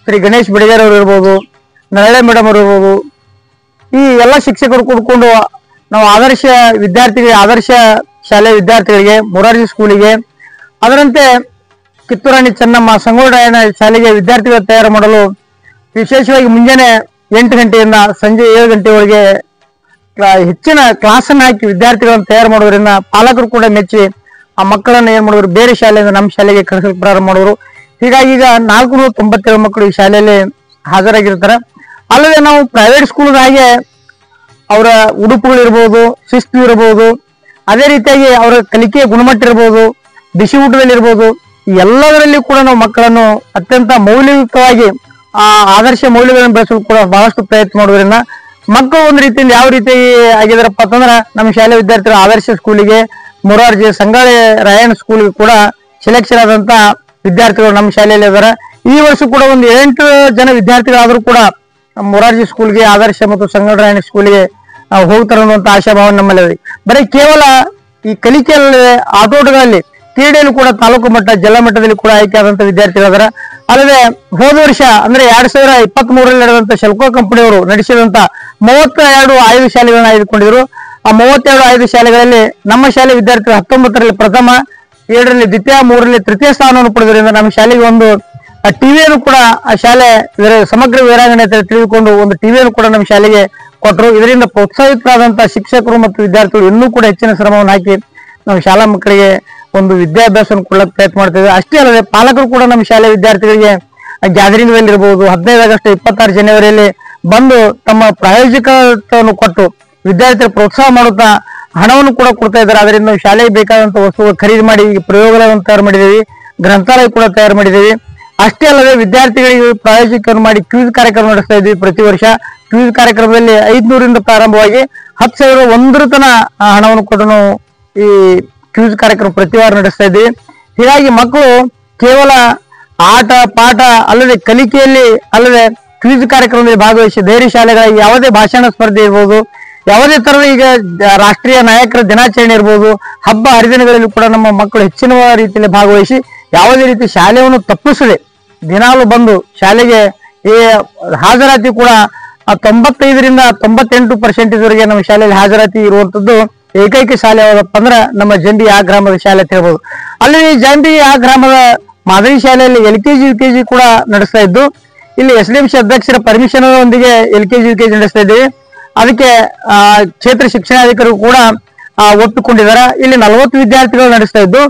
Speaker 8: ಶ್ರೀ ಗಣೇಶ್ ಬಿಡಿಗೇರ್ ಅವರು ಇರ್ಬೋದು, ನರಳೆ ಮೇಡಮ್ ಅವರು ಇರ್ಬೋದು, ಈ ಎಲ್ಲ ಶಿಕ್ಷಕರು ಕೂಡ್ಕೊಂಡು ನಾವು ಆದರ್ಶ ಶಾಲೆ ವಿದ್ಯಾರ್ಥಿಗಳಿಗೆ, ಮೊರಾರ್ಜಿ ಸ್ಕೂಲಿಗೆ, ಅದರಂತೆ ಕಿತ್ತೂರಾಣಿ ಚೆನ್ನಮ್ಮ ಸಂಗೊಳ್ರಾಯಣ್ಣ ಶಾಲೆಗೆ ವಿದ್ಯಾರ್ಥಿಗಳ ತಯಾರು ಮಾಡಲು ವಿಶೇಷವಾಗಿ ಮುಂಜಾನೆ 8 ಗಂಟೆಯಿಂದ ಸಂಜೆ 7 ಗಂಟೆವರೆಗೆ ಹೆಚ್ಚಿನ ಕ್ಲಾಸನ್ನು ಹಾಕಿ ವಿದ್ಯಾರ್ಥಿಗಳನ್ನು ತಯಾರು ಮಾಡೋದ್ರಿಂದ ಪಾಲಕರು ಕೂಡ ಮೆಚ್ಚಿ ಆ ಮಕ್ಕಳನ್ನು ಏನ್ ಮಾಡಿದ್ರು, ಬೇರೆ ಶಾಲೆಯಿಂದ ನಮ್ಮ ಶಾಲೆಗೆ ಕಳಿಸಲು ಪ್ರಾರಂಭ ಮಾಡಿದ್ರು. ಹೀಗಾಗಿ ಈಗ 497 ಮಕ್ಕಳು ಈ ಶಾಲೆಯಲ್ಲಿ ಹಾಜರಾಗಿರ್ತಾರೆ. ಅಲ್ಲದೆ ನಾವು ಪ್ರೈವೇಟ್ ಸ್ಕೂಲ್ ಹಾಗೆ ಅವರ ಉಡುಪುಗಳಿರ್ಬೋದು, ಶಿಸ್ತು ಇರಬಹುದು, ಅದೇ ರೀತಿಯಾಗಿ ಅವರ ಕಲಿಕೆಯ ಗುಣಮಟ್ಟ ಇರ್ಬೋದು, ಬಿಸಿ ಊಟದಲ್ಲಿರ್ಬೋದು, ಎಲ್ಲದರಲ್ಲಿ ಕೂಡ ನಾವು ಮಕ್ಕಳನ್ನು ಅತ್ಯಂತ ಮೌಲ್ಯಯುತವಾಗಿ ಆ ಆದರ್ಶ ಮೌಲ್ಯಗಳನ್ನು ಬೆಳೆಸಲು ಕೂಡ ಬಹಳಷ್ಟು ಪ್ರಯತ್ನ ಮಾಡೋದ್ರಿಂದ ಮಕ್ಕಳು ಒಂದು ರೀತಿಯಿಂದ ಯಾವ ರೀತಿ ಆಗಿದಾರಪ್ಪ ಅಂತಂದ್ರೆ ನಮ್ಮ ಶಾಲೆ ವಿದ್ಯಾರ್ಥಿಗಳು ಆದರ್ಶ ಸ್ಕೂಲಿಗೆ, ಮೊರಾರ್ಜಿ ಸಂಗೊಳ್ಳಿ ರಾಯಣ್ಣ ಸ್ಕೂಲ್ಗೆ ಕೂಡ ಸೆಲೆಕ್ಷನ್ ಆದಂತ ವಿದ್ಯಾರ್ಥಿಗಳು ನಮ್ಮ ಶಾಲೆಯಲ್ಲಿ ಇದ್ದಾರೆ. ಈ ವರ್ಷ ಕೂಡ ಒಂದು 8 ಜನ ವಿದ್ಯಾರ್ಥಿಗಳಾದ್ರೂ ಕೂಡ ಮೊರಾರ್ಜಿ ಸ್ಕೂಲ್ಗೆ, ಆದರ್ಶ ಮತ್ತು ಸಂಗೊಳ್ಳಿ ರಾಯಣ್ಣ ಸ್ಕೂಲ್ಗೆ ಹೋಗ್ತಾರೆ ಅನ್ನುವಂತ ಆಶಾಭಾವನೆ ನಮ್ಮಲ್ಲಿ. ಬರೀ ಕೇವಲ ಈ ಕಲಿಕೆಯಲ್ಲಿ, ಆಟೋಟಗಳಲ್ಲಿ, ಕ್ರೀಡೆಯಲ್ಲಿ ಕೂಡ ತಾಲೂಕು ಮಟ್ಟ, ಜಿಲ್ಲಾ ಮಟ್ಟದಲ್ಲಿ ಕೂಡ ಆಯ್ಕೆ ಆದಂತ ವಿದ್ಯಾರ್ಥಿಗಳಿದ್ದಾರೆ. ಅಲ್ಲದೆ ಹೋದ ವರ್ಷ ಅಂದ್ರೆ 2023ರಲ್ಲಿ ನಡೆದಂತ ಶೆಲ್ಕೋ ಕಂಪನಿಯವರು ನಡೆಸಿದಂತ 32 ಆಯ್ದ ಶಾಲೆಗಳನ್ನ ಆಯ್ದುಕೊಂಡಿದ್ರು. ಆ 32 ಆಯ್ದ ಶಾಲೆಗಳಲ್ಲಿ ನಮ್ಮ ಶಾಲೆ ವಿದ್ಯಾರ್ಥಿಗಳು 19ರಲ್ಲಿ ಪ್ರಥಮ, 7ರಲ್ಲಿ ದ್ವಿತೀಯ, 3ರಲ್ಲಿ ತೃತೀಯ ಸ್ಥಾನವನ್ನು ಪಡೆದ್ರಿಂದ ನಮ್ಮ ಶಾಲೆಗೆ ಒಂದು ಟಿವಿಯನ್ನು ಕೂಡ ಆ ಶಾಲೆ ಸಮಗ್ರ ವೀರಾಂಗಣೆ ತಿಳಿದುಕೊಂಡು ಒಂದು ಟಿವಿಯನ್ನು ಕೂಡ ನಮ್ಮ ಶಾಲೆಗೆ ಕೊಟ್ಟರು. ಇದರಿಂದ ಪ್ರೋತ್ಸಾಹಿತರಾದಂತಹ ಶಿಕ್ಷಕರು ಮತ್ತು ವಿದ್ಯಾರ್ಥಿಗಳು ಇನ್ನೂ ಕೂಡ ಹೆಚ್ಚಿನ ಶ್ರಮವನ್ನು ಹಾಕಿ ನಮ್ಮ ಶಾಲಾ ಮಕ್ಕಳಿಗೆ ಒಂದು ವಿದ್ಯಾಭ್ಯಾಸವನ್ನು ಕೊಡಕ್ಕೆ ಪ್ರಯತ್ನ ಮಾಡ್ತಿದ್ವಿ. ಅಷ್ಟೇ ಅಲ್ಲದೆ ಪಾಲಕರು ಕೂಡ ನಮ್ಮ ಶಾಲೆ ವಿದ್ಯಾರ್ಥಿಗಳಿಗೆ ಗ್ಯಾದರಿಂಗ್ ದಲ್ಲಿ ಇರಬಹುದು, 15 ಆಗಸ್ಟ್ 26 ಜನವರಿಯಲ್ಲಿ ಬಂದು ತಮ್ಮ ಪ್ರಾಯೋಜಕತ್ವವನ್ನು ಕೊಟ್ಟು ವಿದ್ಯಾರ್ಥಿಗಳ ಪ್ರೋತ್ಸಾಹ ಮಾಡುತ್ತಾ ಹಣವನ್ನು ಕೂಡ ಕೊಡ್ತಾ ಇದ್ದಾರೆ. ಅದರಿಂದ ನಾವು ಶಾಲೆಗೆ ಬೇಕಾದಂತಹ ವಸ್ತುಗಳು ಖರೀದಿ ಮಾಡಿ ಪ್ರಯೋಗಾಲಯವನ್ನು ತಯಾರು ಮಾಡಿದ್ದೀವಿ, ಗ್ರಂಥಾಲಯ ಕೂಡ ತಯಾರು ಮಾಡಿದ್ದೀವಿ. ಅಷ್ಟೇ ಅಲ್ಲದೆ ವಿದ್ಯಾರ್ಥಿಗಳಿಗೆ ಪ್ರಾಯೋಜಕವನ್ನು ಮಾಡಿ ಕ್ವಿಜ್ ಕಾರ್ಯಕ್ರಮ ನಡೆಸ್ತಾ ಇದ್ವಿ. ಪ್ರತಿ ವರ್ಷ ಕ್ವಿಜ್ ಕಾರ್ಯಕ್ರಮದಲ್ಲಿ 500ರಿಂದ ಪ್ರಾರಂಭವಾಗಿ 10,001 ತನ ಹಣವನ್ನು ಕೊಟ್ಟು ನಾವು ಈ ಕ್ವಿಜ್ ಕಾರ್ಯಕ್ರಮ ಪ್ರತಿ ವಾರ ನಡೆಸ್ತಾ ಇದ್ದೀವಿ. ಹೀಗಾಗಿ ಮಕ್ಕಳು ಕೇವಲ ಆಟ ಪಾಠ ಅಲ್ಲದೆ ಕಲಿಕೆಯಲ್ಲಿ ಅಲ್ಲದೆ ಕ್ವಿಜ್ ಕಾರ್ಯಕ್ರಮದಲ್ಲಿ ಭಾಗವಹಿಸಿ ಧೈರ್ಯ ಶಾಲೆಗಳ ಯಾವುದೇ ಭಾಷಣ ಸ್ಪರ್ಧೆ ಇರ್ಬೋದು, ಯಾವುದೇ ತರದ ಈಗ ರಾಷ್ಟ್ರೀಯ ನಾಯಕರ ದಿನಾಚರಣೆ ಇರ್ಬೋದು, ಹಬ್ಬ ಹರಿದಿನಗಳಲ್ಲಿ ಕೂಡ ನಮ್ಮ ಮಕ್ಕಳು ಹೆಚ್ಚಿನ ರೀತಿಯಲ್ಲಿ ಭಾಗವಹಿಸಿ ಯಾವುದೇ ರೀತಿ ಶಾಲೆಯನ್ನು ತಪ್ಪಿಸದೆ ದಿನಾಲು ಬಂದು ಶಾಲೆಗೆ ಹಾಜರಾತಿ ಕೂಡ 95ರಿಂದ 98% ವರೆಗೆ ನಮ್ಮ ಶಾಲೆಯಲ್ಲಿ ಹಾಜರಾತಿ ಇರುವಂತದ್ದು ಏಕೈಕ ಶಾಲೆ ಯಾವ್ದಪ್ಪ ಅಂದ್ರೆ ನಮ್ಮ ಜಂಬಿ ಆ ಗ್ರಾಮದ ಶಾಲೆ ಅಂತ ಹೇಳ್ಬೋದು. ಅಲ್ಲಿ ಜಂಬಿ ಆ ಗ್ರಾಮದ ಮಾದರಿ ಶಾಲೆಯಲ್ಲಿ LKG UKG ಕೂಡ ನಡೆಸ್ತಾ ಇದ್ದು, ಇಲ್ಲಿ SDMC ಅಧ್ಯಕ್ಷರ ಪರ್ಮಿಷನ್ ಒಂದಿಗೆ LKG UKG ನಡೆಸ್ತಾ ಇದ್ದೀವಿ. ಅದಕ್ಕೆ ಕ್ಷೇತ್ರ ಶಿಕ್ಷಣಾಧಿಕಾರಿಗಳು ಕೂಡ ಒಪ್ಪಿಕೊಂಡಿದ್ದಾರೆ. ಇಲ್ಲಿ 40 ವಿದ್ಯಾರ್ಥಿಗಳು ನಡೆಸ್ತಾ ಇದ್ದು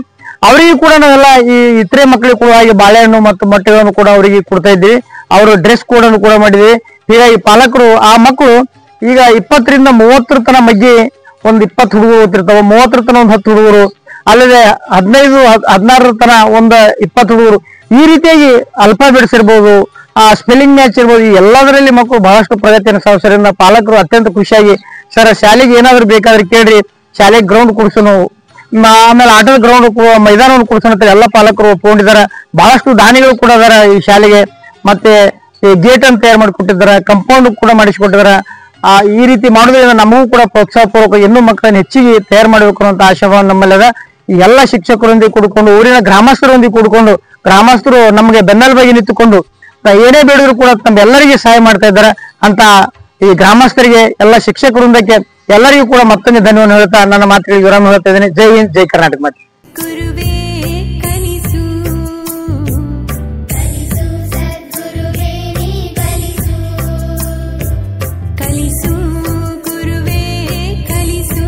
Speaker 8: ಅವರಿಗೂ ಕೂಡ ನಾವೆಲ್ಲ ಈ ಇತರೆ ಮಕ್ಕಳಿಗೆ ಕೂಡ ಹಾಗೆ ಬಾಳೆಹಣ್ಣು ಮತ್ತು ಮೊಟ್ಟೆಗಳನ್ನು ಕೂಡ ಅವರಿಗೆ ಕೊಡ್ತಾ ಇದ್ದೀವಿ. ಅವರು ಡ್ರೆಸ್ ಕೋಡ್ ಅನ್ನು ಕೂಡ ಮಾಡಿದ್ವಿ. ಹೀಗಾಗಿ ಪಾಲಕರು ಆ ಮಕ್ಕಳು ಈಗ 20 ರಿಂದ 30 ತನ ಮಗ್ಗಿ ಒಂದು 20 ಹುಡುಗರು ಓದ್ತಿರ್ತಾವ, 30 ತನ ಒಂದು 10 ಹುಡುಗರು, ಅಲ್ಲದೆ 15 16 ತನ ಒಂದು 20 ಹುಡುಗರು, ಈ ರೀತಿಯಾಗಿ ಅಲ್ಫಾಬೆಟ್ಸ್ ಇರ್ಬೋದು, ಸ್ಪೆಲ್ಲಿಂಗ್ ಮ್ಯಾಚ್ ಇರ್ಬೋದು, ಈ ಎಲ್ಲದರಲ್ಲಿ ಮಕ್ಕಳು ಬಹಳಷ್ಟು ಪ್ರಗತಿಯನ್ನು ಸಾಧಿಸೋದ್ರಿಂದ ಪಾಲಕರು ಅತ್ಯಂತ ಖುಷಿಯಾಗಿ ಸರ್ ಶಾಲೆಗೆ ಏನಾದ್ರು ಬೇಕಾದ್ರೆ ಕೇಳ್ರಿ, ಶಾಲೆಗೆ ಗ್ರೌಂಡ್ ಕೊಡ್ಸೋನು, ಆಮೇಲೆ ಆಟದ ಗ್ರೌಂಡ್ ಮೈದಾನವನ್ನು ಕೊಡ್ಸೋಣ ಅಂತ ಎಲ್ಲ ಪಾಲಕರು ಒಪ್ಕೊಂಡಿದ್ದಾರೆ. ಬಹಳಷ್ಟು ದಾನಿಗಳು ಕೂಡ ಅದಾರ ಈ ಶಾಲೆಗೆ. ಮತ್ತೆ ಗೇಟ್ ಅನ್ನು ತಯಾರು ಮಾಡಿಕೊಟ್ಟಿದ್ದಾರೆ, ಕಂಪೌಂಡ್ ಕೂಡ ಮಾಡಿಸಿಕೊಟ್ಟಿದ್ದಾರೆ. ಈ ರೀತಿ ಮಾಡೋದ್ರಿಂದ ನಮಗೂ ಕೂಡ ಪ್ರೋತ್ಸಾಹಪೂರ್ವಕ ಇನ್ನೂ ಮಕ್ಕಳನ್ನು ಹೆಚ್ಚಿಗೆ ತಯಾರು ಮಾಡಬೇಕು ಅನ್ನೋ ಆಶಯವನ್ನು ನಮ್ಮಲ್ಲಿ ಅದ. ಈ ಎಲ್ಲ ಶಿಕ್ಷಕರೊಂದಿಗೆ ಕೂಡಿಕೊಂಡು, ಊರಿನ ಗ್ರಾಮಸ್ಥರೊಂದಿಗೆ ಕೂಡಿಕೊಂಡು, ಗ್ರಾಮಸ್ಥರು ನಮಗೆ ಬೆನ್ನೆಲುಬಾಗಿ ನಿಂತುಕೊಂಡು ಏನೇ ಬೇಡಿದ್ರು ಕೂಡ ತಮ್ಮೆಲ್ಲರಿಗೆ ಸಹಾಯ ಮಾಡ್ತಾ ಇದ್ದಾರೆ ಅಂತ ಈ ಗ್ರಾಮಸ್ಥರಿಗೆ, ಎಲ್ಲ ಶಿಕ್ಷಕರೊಂದಕ್ಕೆ ಎಲ್ಲರಿಗೂ ಕೂಡ ಮತ್ತೊಂದು ಧನ್ಯವಾದ ಹೇಳ್ತಾ ನನ್ನ ಮಾತಿಗೆ ವಿರಾಮ ಹೇಳ್ತಾ ಇದ್ದೇನೆ. ಜೈ ಹಿಂದ್, ಜೈ ಕರ್ನಾಟಕ ಮಾತೆ.
Speaker 3: ಗುರುವೇ ಕಲಿಸು ಕಲಿಸು ಸದ್ಗುರುವೇ ನೀ ಕಲಿಸು ಕಲಿಸು ಗುರುವೇ ಕಲಿಸು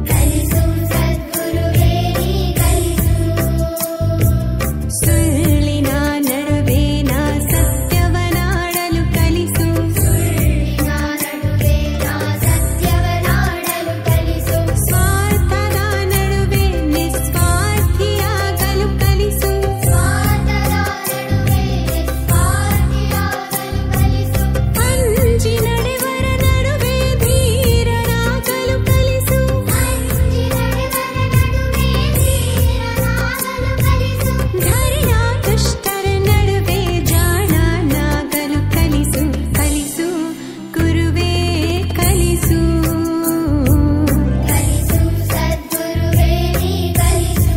Speaker 3: ಕಲಿಸು ಸದ್ಗುರುವೇ ನೀ ಕಲಿಸು ಸುಳ್ಳಿನ ನಡುವೆ ನಾ ಸತ್ಯವನಾಡಲು ಕಲಿಸು ಸುಳ್ಳಿನ ನಡುವೆ ನಾ ಸತ್ಯವನಾಡಲು ಕಲಿಸು ಸ್ವಾರ್ಥದ ನಡುವೆ ನಿಸ್ವಾರ್ಥಿಯಾಗಲು ಕಲಿಸು ಸ್ವಾರ್ಥದ ನಡುವೆ ನಿಸ್ವಾರ್ಥಿಯಾಗಲು ಕಲಿಸು ಅಂಜಿ ನಡೆವರ ನಡುವೆ ಧೀರರಾಗಲು ಕಲಿಸು ಅಂಜಿ ನಡೆವರ ನಡುವೆ ಧೀರರಾಗಲು ಕಲಿಸು ಧರ್ಮ ದುಷ್ಟರ ನಡುವೆ ಜಾಣನಾಗಲು ಕಲಿಸು ಕಲಿಸು ಗುರುವೇ ಕಲಿಸು ಕಲಿಸು ಸದ್ಗುರುವೇ ನೀ ಕಲಿಸು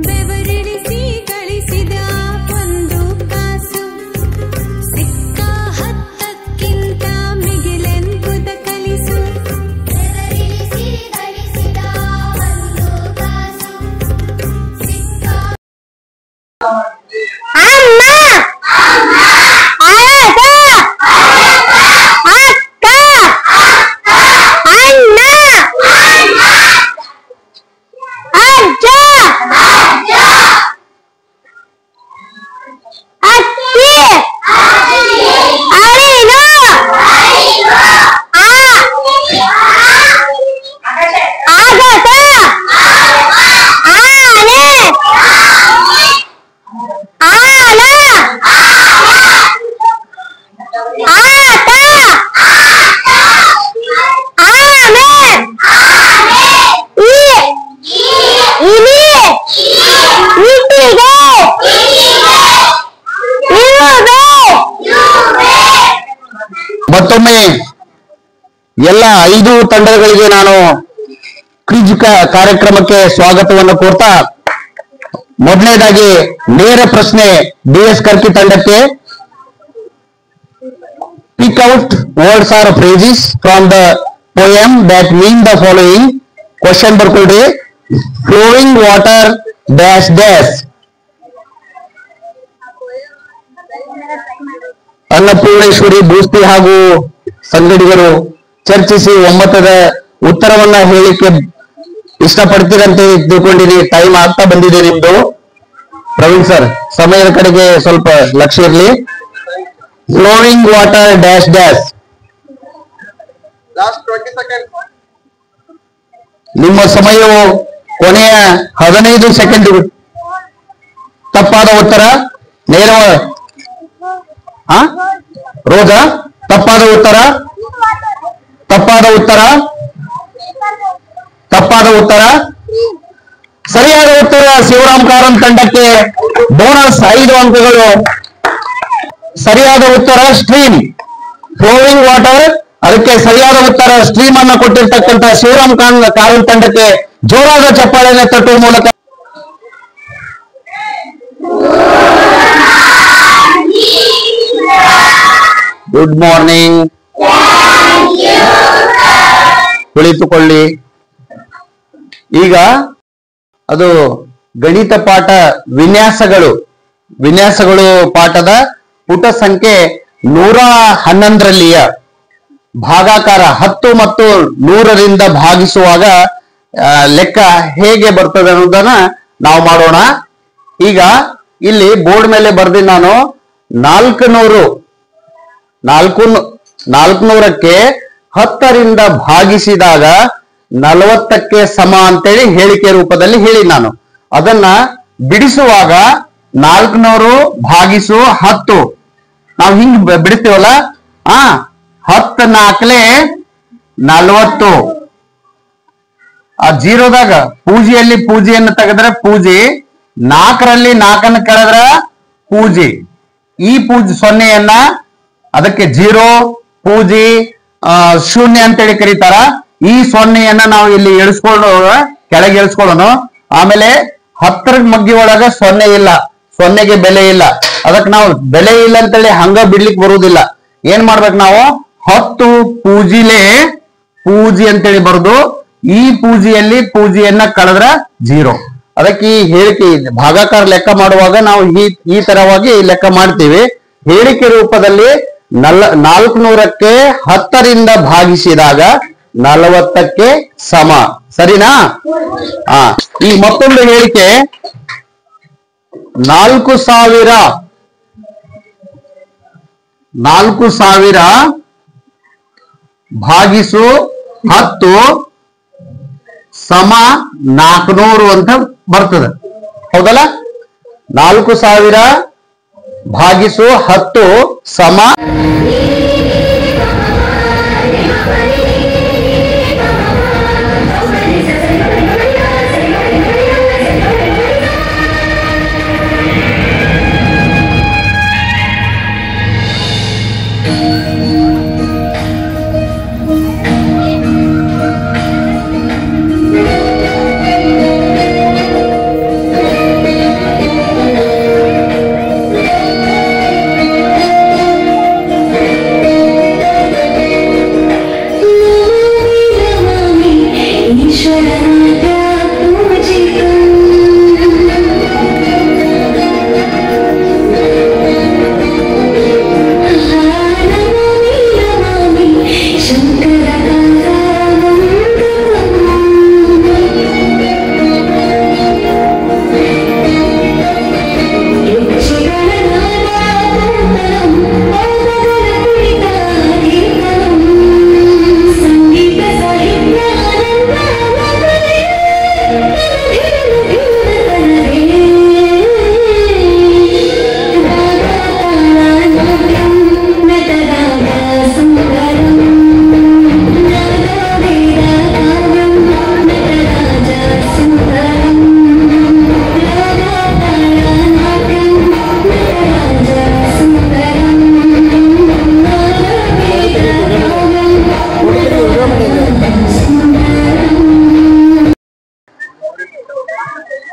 Speaker 3: ಬೆವರಿಳಿಸಿ ಗಳಿಸಿದ ಒಂದು ಕಾಸು ಸಿಕ್ಕ 10ಕ್ಕಿಂತ ಮಿಗಿಲೆಂಬುದ ಕಲಿಸು ಬೆವರಿಳಿಸಿ ಗಳಿಸಿದ ಒಂದು ಕಾಸು ಸಿಕ್ಕ
Speaker 6: ಮತ್ತೊಮ್ಮೆ ಎಲ್ಲ 5 ತಂಡಗಳಿಗೆ ನಾನು ಕ್ವಿಜ್ ಕಾರ್ಯಕ್ರಮಕ್ಕೆ ಸ್ವಾಗತವನ್ನು ಕೋರ್ತಾ, ಮೊದಲನೇದಾಗಿ ನೇರ ಪ್ರಶ್ನೆ ಡಿಎಸ್ ಕರ್ಕಿ ತಂಡಕ್ಕೆ. Pick out words or phrases from the poem that mean the following. Question ಬರ್ಕೊಳ್ರಿ. Flowing water dash dash. Annapurneshwari Bhusti ಹಾಗೂ ಸಂಗಡಿಗರು ಚರ್ಚಿಸಿ ಒಮ್ಮತದ ಉತ್ತರವನ್ನ ಹೇಳಿಕೆ ಇಷ್ಟಪಡ್ತೀರಂತೆ ತಿಳ್ಕೊಂಡಿರಿ. ಟೈಮ್ ಆಗ್ತಾ ಬಂದಿದೆ ನಿಮ್ದು. ಪ್ರವೀಣ್ ಸರ್, ಸಮಯದ ಕಡೆಗೆ ಸ್ವಲ್ಪ ಲಕ್ಷ್ಯ ಇರಲಿ. Flowing water dash dash. ನಿಮ್ಮ ಸಮಯವು ಕೊನೆಯ 15 ಸೆಕೆಂಡ್. ತಪ್ಪಾದ ಉತ್ತರ ನೇರ ರೋಜಾ. ತಪ್ಪಾದ ಉತ್ತರ ತಪ್ಪಾದ ಉತ್ತರ ತಪ್ಪಾದ ಉತ್ತರ. ಸರಿಯಾದ ಉತ್ತರ ಶಿವರಾಮ್ ಕಾರಂ ತಂಡಕ್ಕೆ ಬೋನಸ್ 5 ಅಂಕಗಳು. ಸರಿಯಾದ ಉತ್ತರ ಸ್ಟ್ರೀಮ್. ಫ್ಲೋಯಿಂಗ್ ವಾಟರ್, ಅದಕ್ಕೆ ಸರಿಯಾದ ಉತ್ತರ ಸ್ಟ್ರೀಮ್ ಅನ್ನು ಕೊಟ್ಟಿರ್ತಕ್ಕಂಥ ಶಿವರಾಮ್ ಕಾರಂ ತಂಡಕ್ಕೆ ಜೋರಾದ ಚಪ್ಪಾಳೆಯನ್ನು ತಟ್ಟುವ ಮೂಲಕ ಗುಡ್ ಮಾರ್ನಿಂಗ್.
Speaker 9: ಕುಳಿತುಕೊಳ್ಳಿ. ಈಗ ಅದು ಗಣಿತ ಪಾಠ ವಿನ್ಯಾಸಗಳು ಪಾಠದ ಪುಟ ಸಂಖ್ಯೆ 111ರಲ್ಲಿಯ ಭಾಗಾಕಾರ 10 ಮತ್ತು 100ರಿಂದ ಭಾಗಿಸುವಾಗ ಲೆಕ್ಕ ಹೇಗೆ ಬರ್ತದೆ ಅನ್ನೋದನ್ನ ನಾವು ಮಾಡೋಣ. ಈಗ ಇಲ್ಲಿ ಬೋರ್ಡ್ ಮೇಲೆ ಬರ್ದಿ ನಾನು 400ಕ್ಕೆ 10ರಿಂದ ಭಾಗಿಸಿದಾಗ 40ಕ್ಕೆ ಸಮ ಅಂತೇಳಿ ಹೇಳಿಕೆ ರೂಪದಲ್ಲಿ ಹೇಳಿ ನಾನು ಅದನ್ನ ಬಿಡಿಸುವಾಗ 400 ಭಾಗಿಸು 10 ನಾವು ಹಿಂಗ್ ಬಿಡ್ತೀವಲ್ಲ 10 4 40. ಆ ಜೀರೋದಾಗ ಪೂಜೆಯಲ್ಲಿ ಪೂಜೆಯನ್ನು ತೆಗೆದ್ರೆ ಪೂಜೆ, 4ರಲ್ಲಿ 4 ಕಳೆದ್ರ ಪೂಜೆ. ಈ ಪೂಜೆ 0ಯನ್ನ ಅದಕ್ಕೆ 0 ಪೂಜೆ 0 ಅಂತೇಳಿ ಕರೀತಾರ. ಈ 0ಯನ್ನ ನಾವು ಇಲ್ಲಿ ಕೆಳಗೆ ಇಳಿಸ್ಕೊಳ್ಳೋಣ. ಆಮೇಲೆ 10ರ ಮಗ್ಗಿ ಒಳಗ 0 ಇಲ್ಲ, 0ಗೆ ಬೆಲೆ ಇಲ್ಲ. ಅದಕ್ಕೆ ನಾವು ಬೆಲೆ ಇಲ್ಲ ಅಂತೇಳಿ ಹಂಗ ಬಿಡ್ಲಿಕ್ಕೆ ಬರುವುದಿಲ್ಲ. ಏನ್ ಮಾಡ್ಬೇಕು ನಾವು 10 ಪೂಜಿಲೆ ಪೂಜೆ ಅಂತೇಳಿ ಬರುದು. ಈ ಪೂಜೆಯಲ್ಲಿ ಪೂಜೆಯನ್ನ ಕಳೆದ್ರ 0. ಅದಕ್ಕೆ ಈ ಹೇಳಿಕೆ ಭಾಗಾಕಾರ ಲೆಕ್ಕ ಮಾಡುವಾಗ ನಾವು ಈ ತರವಾಗಿ ಲೆಕ್ಕ ಮಾಡ್ತೀವಿ. ಹೇಳಿಕೆ ರೂಪದಲ್ಲಿ 400ಕ್ಕೆ 10ರಿಂದ ಭಾಗಿಸಿದಾಗ 40ಕ್ಕೆ ಸಮ. ಸರಿನಾ? ಈ ಮತ್ತೊಂದು ಹೇಳಿಕೆ 4000 ಭಾಗಿಸು 10 ಸಮ 400 ಅಂತ ಬರ್ತದೆ. ಹೌದಲ್ಲ? 4000 ಭಾಗಿಸು 10 ಸಮ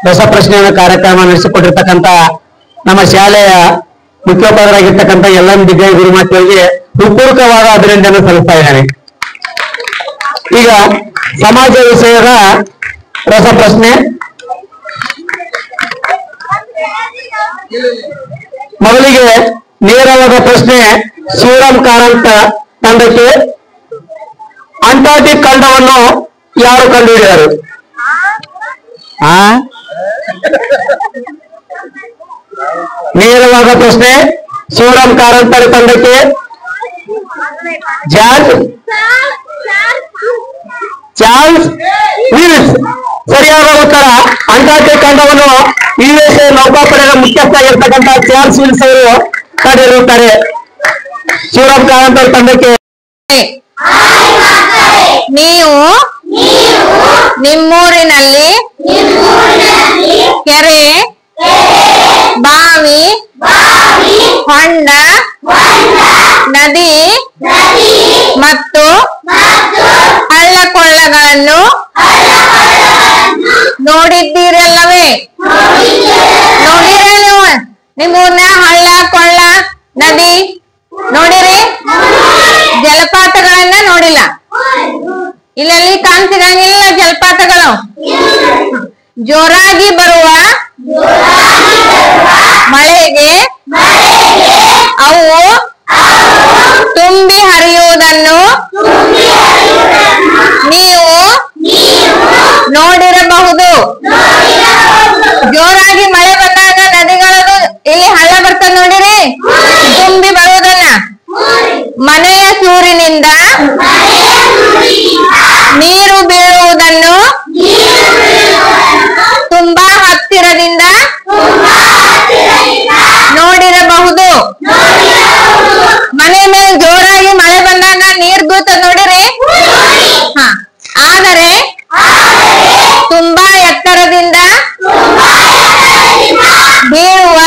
Speaker 9: ರಸಪ್ರಶ್ನೆಯ ಕಾರ್ಯಕ್ರಮ ನಡೆಸಿಕೊಟ್ಟಿರ್ತಕ್ಕಂಥ ನಮ್ಮ ಶಾಲೆಯ ಮುಖ್ಯೋಪಾಧ್ಯಾಯರಾಗಿರ್ತಕ್ಕಂಥ ಎಲ್ಲ ದಿಗ್ಗಜ ಗುರುಮಾತೆಗಳಿಗೆ ಹೃತ್ಪೂರ್ವಕವಾದ ಅಭಿನಂದನೆ ಸಲ್ಲಿಸ್ತಾ ಇದ್ದೇನೆ. ಈಗ ಸಮಾಜ ವಿಷಯದ ರಸಪ್ರಶ್ನೆ. ಮೊದಲಿಗೆ ನೇರವಾದ ಪ್ರಶ್ನೆ ಶಿವರಾಮ್ ಕಾರಂತ ತಂಡಕ್ಕೆ. ಅಂಟಾರ್ಟಿಕ್ ಖಂಡವನ್ನು ಯಾರು ಕಂಡುಹಿಡಿದರು? ನೇರವಾದ ಪ್ರಶ್ನೆ ಶಿವರಾಮ್ ಕಾರಂತರ ತಂಡಕ್ಕೆ. ಚಾರ್ಲ್ಸ್ ವಿಲ್ಸ್ ಸರಿಯಾದ ಉತ್ತರ. ಅಂಟಾರ್ಟಿಕ್ ಖಂಡವನ್ನು USA ನೌಕಾಪಡೆಯ ಮುಖ್ಯಸ್ಥರಾಗಿರ್ತಕ್ಕಂಥ ಚಾರ್ಲ್ಸ್ ವಿಲ್ಸ್ ಅವರು ಕಂಡುಹಿಡಿಯುತ್ತಾರೆ. ಶಿವರಾಮ್ ಕಾರಂತರ ತಂಡಕ್ಕೆ.
Speaker 7: ನೀವು ನಿಮ್ಮೂರಿನಲ್ಲಿ ಕೆರೆ, ಬಾವಿ, ಹೊಂಡ, ನದಿ ಮತ್ತು ಹಳ್ಳಕೊಳ್ಳಗಳನ್ನು ನೋಡಿದ್ದೀರಲ್ಲವೇ? ನೋಡಿರ ನೀವು? ನಿಮ್ಮೂರ್ನ ಹಳ್ಳ ಕೊಳ್ಳ ನದಿ ನೋಡಿರಿ? ಜಲಪಾತಗಳನ್ನ ನೋಡಿಲ್ಲ. ಇಲ್ಲೆಲ್ಲಿ ಕಾಣ್ಸಿರಂಗಿಲ್ಲ ಜಲಪಾತಗಳು. ಜೋರಾಗಿ ಬರುವ ಮಳೆಗೆ ಅವು ತುಂಬಿ ಹರಿಯುವುದನ್ನು ನೀವು ನೋಡಿರಬಹುದು. ಜೋರಾಗಿ ಮಳೆ ಬಂದಾಗ ನದಿಗಳದು ಇಲ್ಲಿ ಹಳ್ಳ ಬರ್ತದೆ ನೋಡಿರಿ, ತುಂಬಿ ಬರುವುದನ್ನ. ಮನೆಯ ಸೂರಿನಿಂದ ನೀರು ಬೀಳುವುದನ್ನು ತುಂಬಾ ಹತ್ತಿರದಿಂದ ನೋಡಿರಬಹುದು. ಮನೆ ಮೇಲೆ ಜೋರಾಗಿ ಮಳೆ ಬಂದಾಗ ನೀರ್ ಬೀಳ್ತದ ನೋಡಿರಿ. ಆದರೆ ತುಂಬಾ ಎತ್ತರದಿಂದ ಬೀಳುವ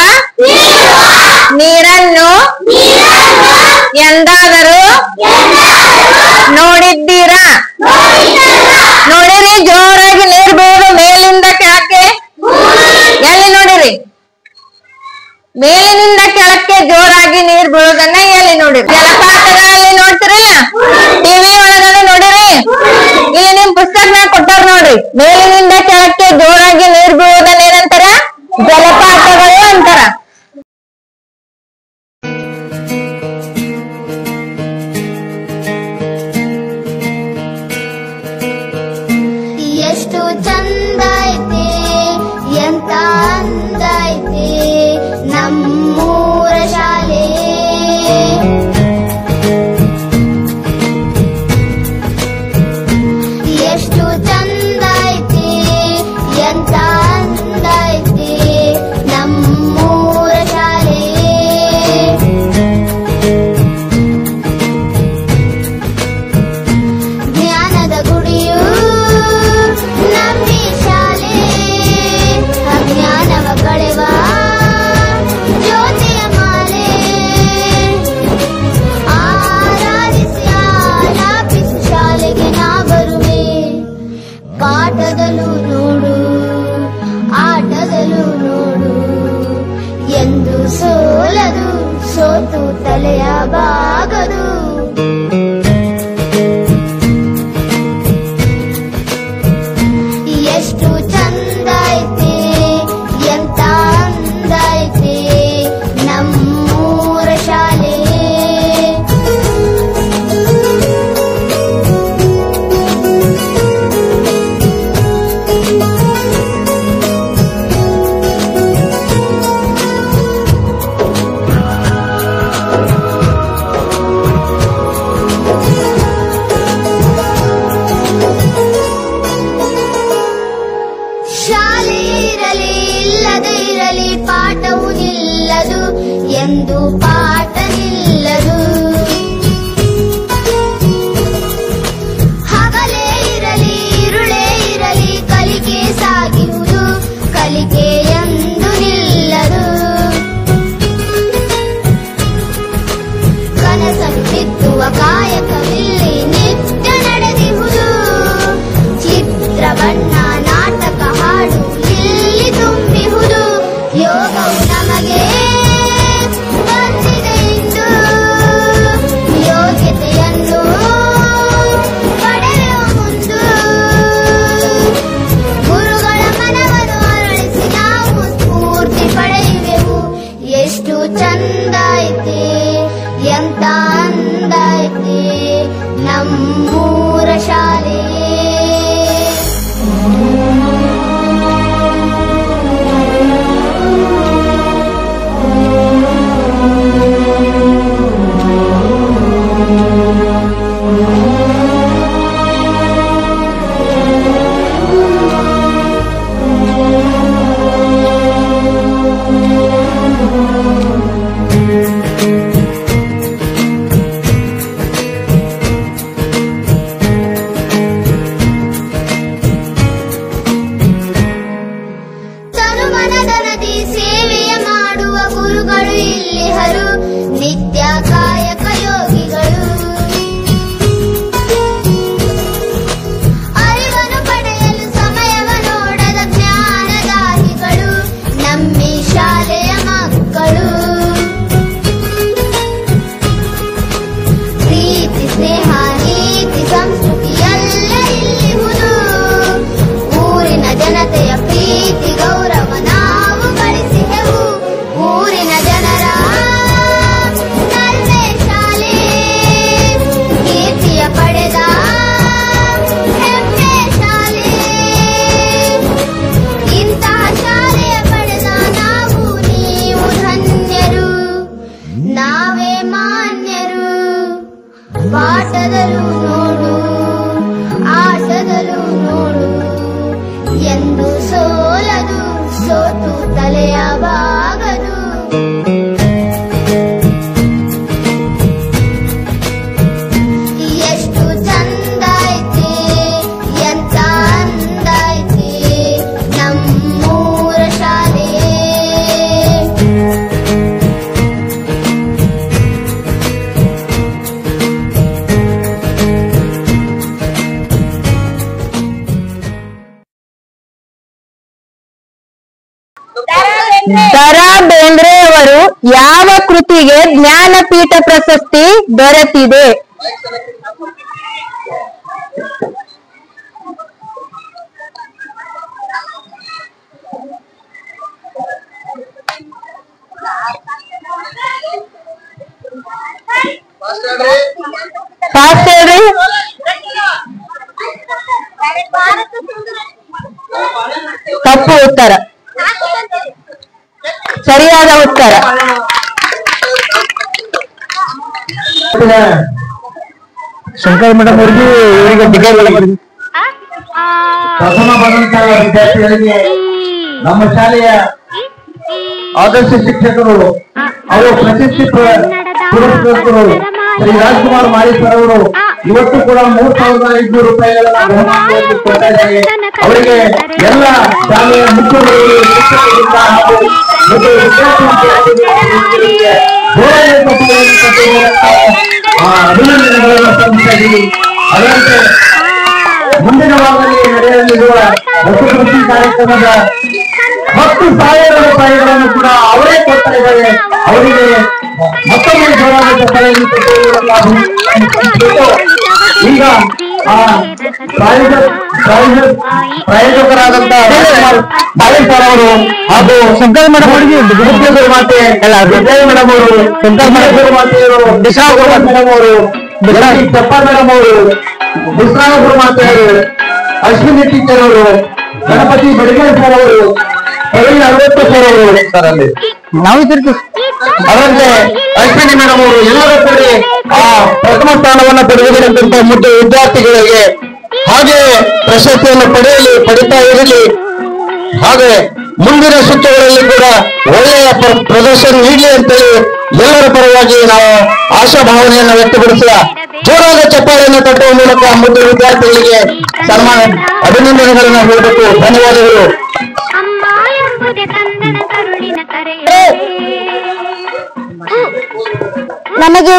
Speaker 7: ನೀರನ್ನು ಎಂದಾದರೂ ನೋಡಿದ್ದೀರಾ? ನೋಡಿರಿ, ಜೋರಾಗಿ ನೀರು ಬೀಳುವುದು ಮೇಲಿಂದ ಕೆಳಕ್ಕೆ. ಎಲ್ಲಿ ನೋಡಿರಿ? ಮೇಲಿನಿಂದ ಕೆಳಕ್ಕೆ ಜೋರಾಗಿ ನೀರು ಬೀಳುವುದನ್ನ ಎಲ್ಲಿ ನೋಡಿರಿ? ಜಲಪಾತಗಳಲ್ಲಿ ನೋಡ್ತಿರಲ್ಲ, ಟಿವಿ ಒಳಗಡೆ ನೋಡಿರಿ. ಇಲ್ಲಿ ನಿಮ್ ಪುಸ್ತಕನಾಗ ಕೊಟ್ಟಾರ ನೋಡ್ರಿ, ಮೇಲಿನಿಂದ ಕೆಳಕ್ಕೆ ಜೋರಾಗಿ ನೀರು ಬೀಳುವುದನ್ನ ಏನಂತಾರ? ಜಲಪಾತಗಳು ಅಂತಾರ.
Speaker 3: ಎಷ್ಟು ಚಂದ ಐತೆ, ಎಂತ ಅಂದ ಐತೆ ನಮ್ಮೂರ ಶಾಲೆ. ಎಷ್ಟು ಚಂದ ಐತೆ, ಎಂತ ಅಂದ ಐತೆ ನಮ್ಮೂರ ಶಾಲೆ. ಜ್ಞಾನದ ಗುಡಿಯು ನಮ್ಮಿ ಶಾಲೆ, ಅಜ್ಞಾನವ ಕಳೆವ ಜ್ಯೋತಿಯ ಮಾಲೆ. ಆರಾಧಿಸಿ ಆಲಾಪಿಸು ಶಾಲೆಗೆ ನಾ ಬರುವೆ. ಪಾಠದಲ್ಲೂ ನೋಡು, ಆಟದಲ್ಲೂ ನೋಡು, ಎಂದು ಸೋಲದು, ಸೋತು ತಲೆಯ ಬಾಗದು. ಎಷ್ಟು ಚಂದ ಐತೆ, ಎಂತ ಅಂದ ಐತೆ ನಮ್ಮೂರ ಶಾಲೆ. ಶಾಲೆ ಇರಲಿ ಇಲ್ಲದೆ ಇರಲಿ ಪಾಠವು ನಿಲ್ಲದು, ಎಂದು ಪಾಠ ನಿಲ್ಲದು. ಹಗಲೇ ಇರಲಿ ಇರುಳೇ ಇರಲಿ ಕಲಿಕೆ ಸಾಗಿರುವುದು, ಕಲಿಕೆ ಎಂದು ನಿಲ್ಲದು. ಕನಸನ್ನು ಬಿತ್ತುವ ಕಾಯಕವಿಲ್ಲಿ ನಿತ್ಯ ನಡೆದಿರುವುದು. ಚಿತ್ರ ಬಣ್ಣ ನಾಟಕ ಹಾಡು ಇಲ್ಲಿ ತುಂಬಿಹುದು. ಯೋಗವು ನಮಗೆ ಬಂದಿದೆ
Speaker 7: ದರಾ ಬೇಂದ್ರೆ ಅವರು ಯಾವ ಕೃತಿಗೆ ಜ್ಞಾನಪೀಠ ಪ್ರಶಸ್ತಿ ದೊರೆತಿದೆ? ಫಾಸ್ಟ್ ಹೇಳ್ರಿ. ತಪ್ಪು ಉತ್ತರ. ಸರಿಯಾದ ಉತ್ತರ
Speaker 8: ಶಂಕರ್ ಮೇಡಮ್ ಅವರಿಗೆ ಇವರಿಗೆ ಟಿಕೆಟ್
Speaker 9: ಪ್ರಥಮ ಬಂದಂತಹ ವಿದ್ಯಾರ್ಥಿಗಳಿಗೆ ನಮ್ಮ ಶಾಲೆಯ ಆದರ್ಶ ಶಿಕ್ಷಕರು ಅವರು ಪ್ರಶಸ್ತಿ ಪುರಸ್ಕೃತರು ಶ್ರೀ ರಾಜ್ಕುಮಾರ್ ಮಾಳೀಕರ್ ಅವರು ಇವತ್ತು ಕೂಡ 3,500 ರೂಪಾಯಿಗಳನ್ನ ಬಹುಮಾನವಾಗಿ ಕೊಡ್ತಾ ಇದ್ದಾರೆ. ಅವರಿಗೆ ಎಲ್ಲ ಶಾಲೆಯ ಮುಖ್ಯಗಳಿಗೆ ಶಿಕ್ಷಕರಿಂದ ಹಾಗೂ ಅಭಿನಂದನೆಗಳನ್ನು ಸಲ್ಲಿಸ್ತಾ ಇದ್ದೀವಿ. ಅದರಂತೆ ಮುಂದಿನ ವಾರದಲ್ಲಿ ನಡೆಯಲಿರುವ ರಸಪ್ರಶ್ನೆ ಕಾರ್ಯಕ್ರಮದ 10,000 ರೂಪಾಯಿಗಳನ್ನು ಕೂಡ ಅವರೇ ಕೊಡ್ತಾ ಇದ್ದಾರೆ. ಅವರಿಗೆ ಮತ್ತೊಮ್ಮೆ ಜೋರಾದ ಚಪ್ಪಾಳೆಯನ್ನು ಈಗ ಪ್ರಾಯೋಜಕರಾದಂತಹ ಬಾಳೇಶ್ವರ ಅವರು ಹಾಗೂ ಶಂಕರ್ ಮೇಡಮ್ ಅವರಿಗೆ ಗುರು ಮಾತೆ ವಿಜಯ ಮೇಡಮ್ ಅವರು, ಶಂಕರ್ ಗುರು ಮಾತೆಯವರು, ದಿಶಾ ಗುರು ಮೇಡಮ್ ಅವರು, ಚಪ್ಪ ಮೇಡಮ್ ಅವರು, ವಿಶ್ರಾಮ ಗುರು ಮಾತೆಯವರು, ಅಶ್ವಿನಿ ಟೀಚರ್ ಅವರು, ಗಣಪತಿ ಬಡಿಗೇರ್ ಸರ್ ಅವರು, ಪ್ರವೀಣ್ 60 ಸರ್ ಅವರು ಸರ್ ಅಲ್ಲಿ
Speaker 8: ನಾವು
Speaker 9: ಅದರಂತೆ ಅಶ್ವಿನಿ ಮೇಡಮ್ ಅವರು ಎಲ್ಲರೂ ಕೂಡಿ ಪ್ರಥಮ ಸ್ಥಾನವನ್ನು ಪಡೆದಿರುವಂತಹ ಮುದ್ದು ವಿದ್ಯಾರ್ಥಿಗಳಿಗೆ ಹಾಗೆ ಪ್ರಶಸ್ತಿಯನ್ನು ಪಡಿತಾ ಇರಲಿ. ಹಾಗೆ ಮುಂದಿನ ಸುತ್ತುಗಳಲ್ಲಿ ಕೂಡ ಒಳ್ಳೆಯ ಪ್ರದರ್ಶನ ನೀಡಲಿ ಅಂತೇಳಿ ಎಲ್ಲರ ಪರವಾಗಿ ನಾವು ಆಶಾಭಾವನೆಯನ್ನು ವ್ಯಕ್ತಪಡಿಸುವ ಜೋರಾದ ಚಪ್ಪಾಳೆಯನ್ನು ತಟ್ಟುವ ಮೂಲಕ ಮುದ್ದು ವಿದ್ಯಾರ್ಥಿಗಳಿಗೆ ಸನ್ಮಾನ ಅಭಿನಂದನೆಗಳನ್ನು ಹೇಳಬೇಕು. ಧನ್ಯವಾದಗಳು.
Speaker 7: ನಮಗೆ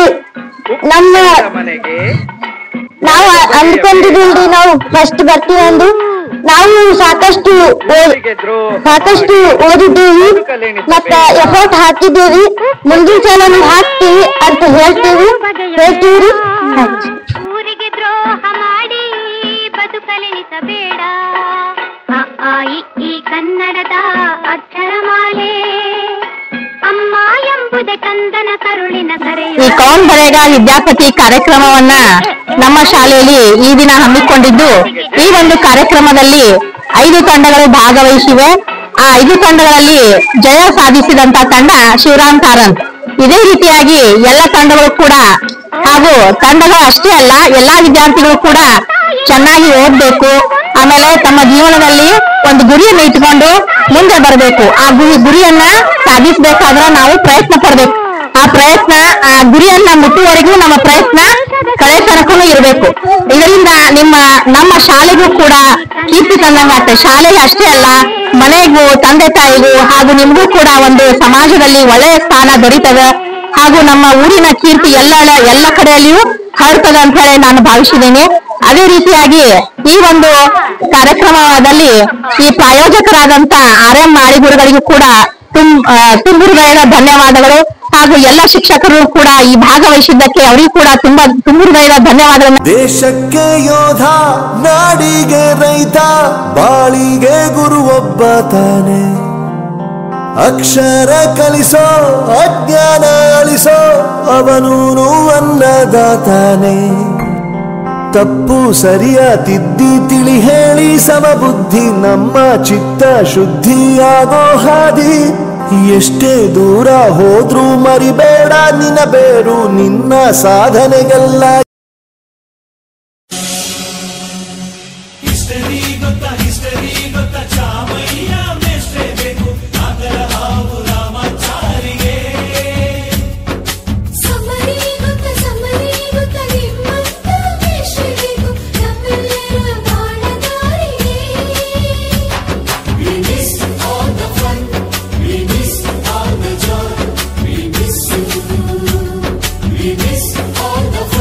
Speaker 7: ನಾವು ಅಂದ್ಕೊಂಡಿದ್ದೀವಿ ನಾವು ಫಸ್ಟ್ ಬರ್ತೀವಿ ಅಂದು. ನಾವು ಸಾಕಷ್ಟು ಓದಿದ್ದೀವಿ ಮತ್ತ ಎಫರ್ಟ್ ಹಾಕಿದ್ದೀವಿ. ಮುಂದಿನ ಸಲ ಹಾಕ್ತೀವಿ ಅಂತ ಹೇಳ್ತೀವಿ.
Speaker 3: ಊರಿಗೆ ದ್ರೋಹ ಮಾಡಿ ಬದುಕಲೆನಿಸಬೇಡ. ಈ ಕನ್ನಡದ ಅಕ್ಷರಮಾಲೆ ಅಮ್ಮ ಎಂಬುದೇ ಕಂದನ ಕರುಳಿನ ಕರೆಯು.
Speaker 2: ಈ ಕೌನ್ ಬರೇಗಾ ವಿದ್ಯಾಪತಿ ಕಾರ್ಯಕ್ರಮವನ್ನ ನಮ್ಮ ಶಾಲೆಯಲ್ಲಿ ಈ ದಿನ ಹಮ್ಮಿಕೊಂಡಿದ್ದು, ಈ ಒಂದು ಕಾರ್ಯಕ್ರಮದಲ್ಲಿ 5 ತಂಡಗಳು ಭಾಗವಹಿಸಿವೆ. ಆ 5 ತಂಡಗಳಲ್ಲಿ ಜಯ ಸಾಧಿಸಿದಂತ ತಂಡ ಶಿವರಾಮ್ ಕಾರಂತ್. ಇದೇ ರೀತಿಯಾಗಿ ಎಲ್ಲ ತಂಡಗಳು ಕೂಡ ಹಾಗೂ ತಂಡಗಳು ಅಷ್ಟೇ ಅಲ್ಲ, ಎಲ್ಲಾ ವಿದ್ಯಾರ್ಥಿಗಳು ಕೂಡ ಚೆನ್ನಾಗಿ ಓದ್ಬೇಕು. ಆಮೇಲೆ ತಮ್ಮ ಜೀವನದಲ್ಲಿ ಒಂದು ಗುರಿಯನ್ನು ಇಟ್ಕೊಂಡು ಮುಂದೆ ಬರಬೇಕು. ಆ ಗುರಿಯನ್ನ ಸಾಧಿಸಬೇಕಾದ್ರೆ ನಾವು ಪ್ರಯತ್ನ ಪಡ್ಬೇಕು. ಆ ಗುರಿಯನ್ನ ಮುಟ್ಟುವವರೆಗೂ ನಮ್ಮ ಪ್ರಯತ್ನ ಕಡೆ ತನಕೂ ಇರಬೇಕು. ಇದರಿಂದ ನಮ್ಮ ಶಾಲೆಗೂ ಕೂಡ ಕೀರ್ತಿ ತಂದಂಗಾಗ್ತದೆ. ಶಾಲೆಗೆ ಅಷ್ಟೇ ಅಲ್ಲ, ಮನೆಗೂ, ತಂದೆ ತಾಯಿಗೂ ಹಾಗೂ ನಿಮಗೂ ಕೂಡ ಒಂದು ಸಮಾಜದಲ್ಲಿ ಒಳ್ಳೆಯ ಸ್ಥಾನ ದೊರೀತದೆ. ಹಾಗೂ ನಮ್ಮ ಊರಿನ ಕೀರ್ತಿ ಎಲ್ಲ ಕಡೆಯಲ್ಲಿಯೂ ಹರಡ್ತದೆ ಅಂತ ಹೇಳಿ ನಾನು ಭಾವಿಸಿದ್ದೇನೆ. ಅದೇ ರೀತಿಯಾಗಿ ಈ ಒಂದು ಕಾರ್ಯಕ್ರಮದಲ್ಲಿ ಈ ಪ್ರಾಯೋಜಕರಾದಂತ RM ಮಾಳಿಗುರುಗಳಿಗೂ ಕೂಡ ತುಂಬ ಹೃದಯದ ಧನ್ಯವಾದಗಳು. ಹಾಗೂ ಎಲ್ಲ ಶಿಕ್ಷಕರು ಕೂಡ ಈ ಭಾಗವಹಿಸಿದ್ದಕ್ಕೆ ಅವರಿಗೂ ಕೂಡ ತುಂಬ ಹೃದಯದ ಧನ್ಯವಾದಗಳು.
Speaker 1: ದೇಶಕ್ಕೆ ಯೋಧ, ನಾಡಿಗೆ ರೈತ, ಬಾಳಿಗೆ ಗುರು ಒಬ್ಬ ತಾನೆ. ಅಕ್ಷರ ಕಲಿಸೋ, ಅಜ್ಞಾನ ಅಳಿಸೋ, ಅವನೂನು ಅನ್ನದಾತಾನೆ. ತಪ್ಪು ಸರಿಯ ತಿದ್ದಿ ತಿಳಿ ಹೇಳಿ ಸಮಬುದ್ಧಿ ನಮ್ಮ ಚಿತ್ತ ಶುದ್ಧಿಯಾಗೋ ಹಾದಿ. ಎಷ್ಟೇ ದೂರ ಹೋದ್ರೂ ಮರಿಬೇಡ ನಿನ್ನ ಬೇರು, ನಿನ್ನ ಸಾಧನೆಗೆಲ್ಲ.
Speaker 3: We miss all the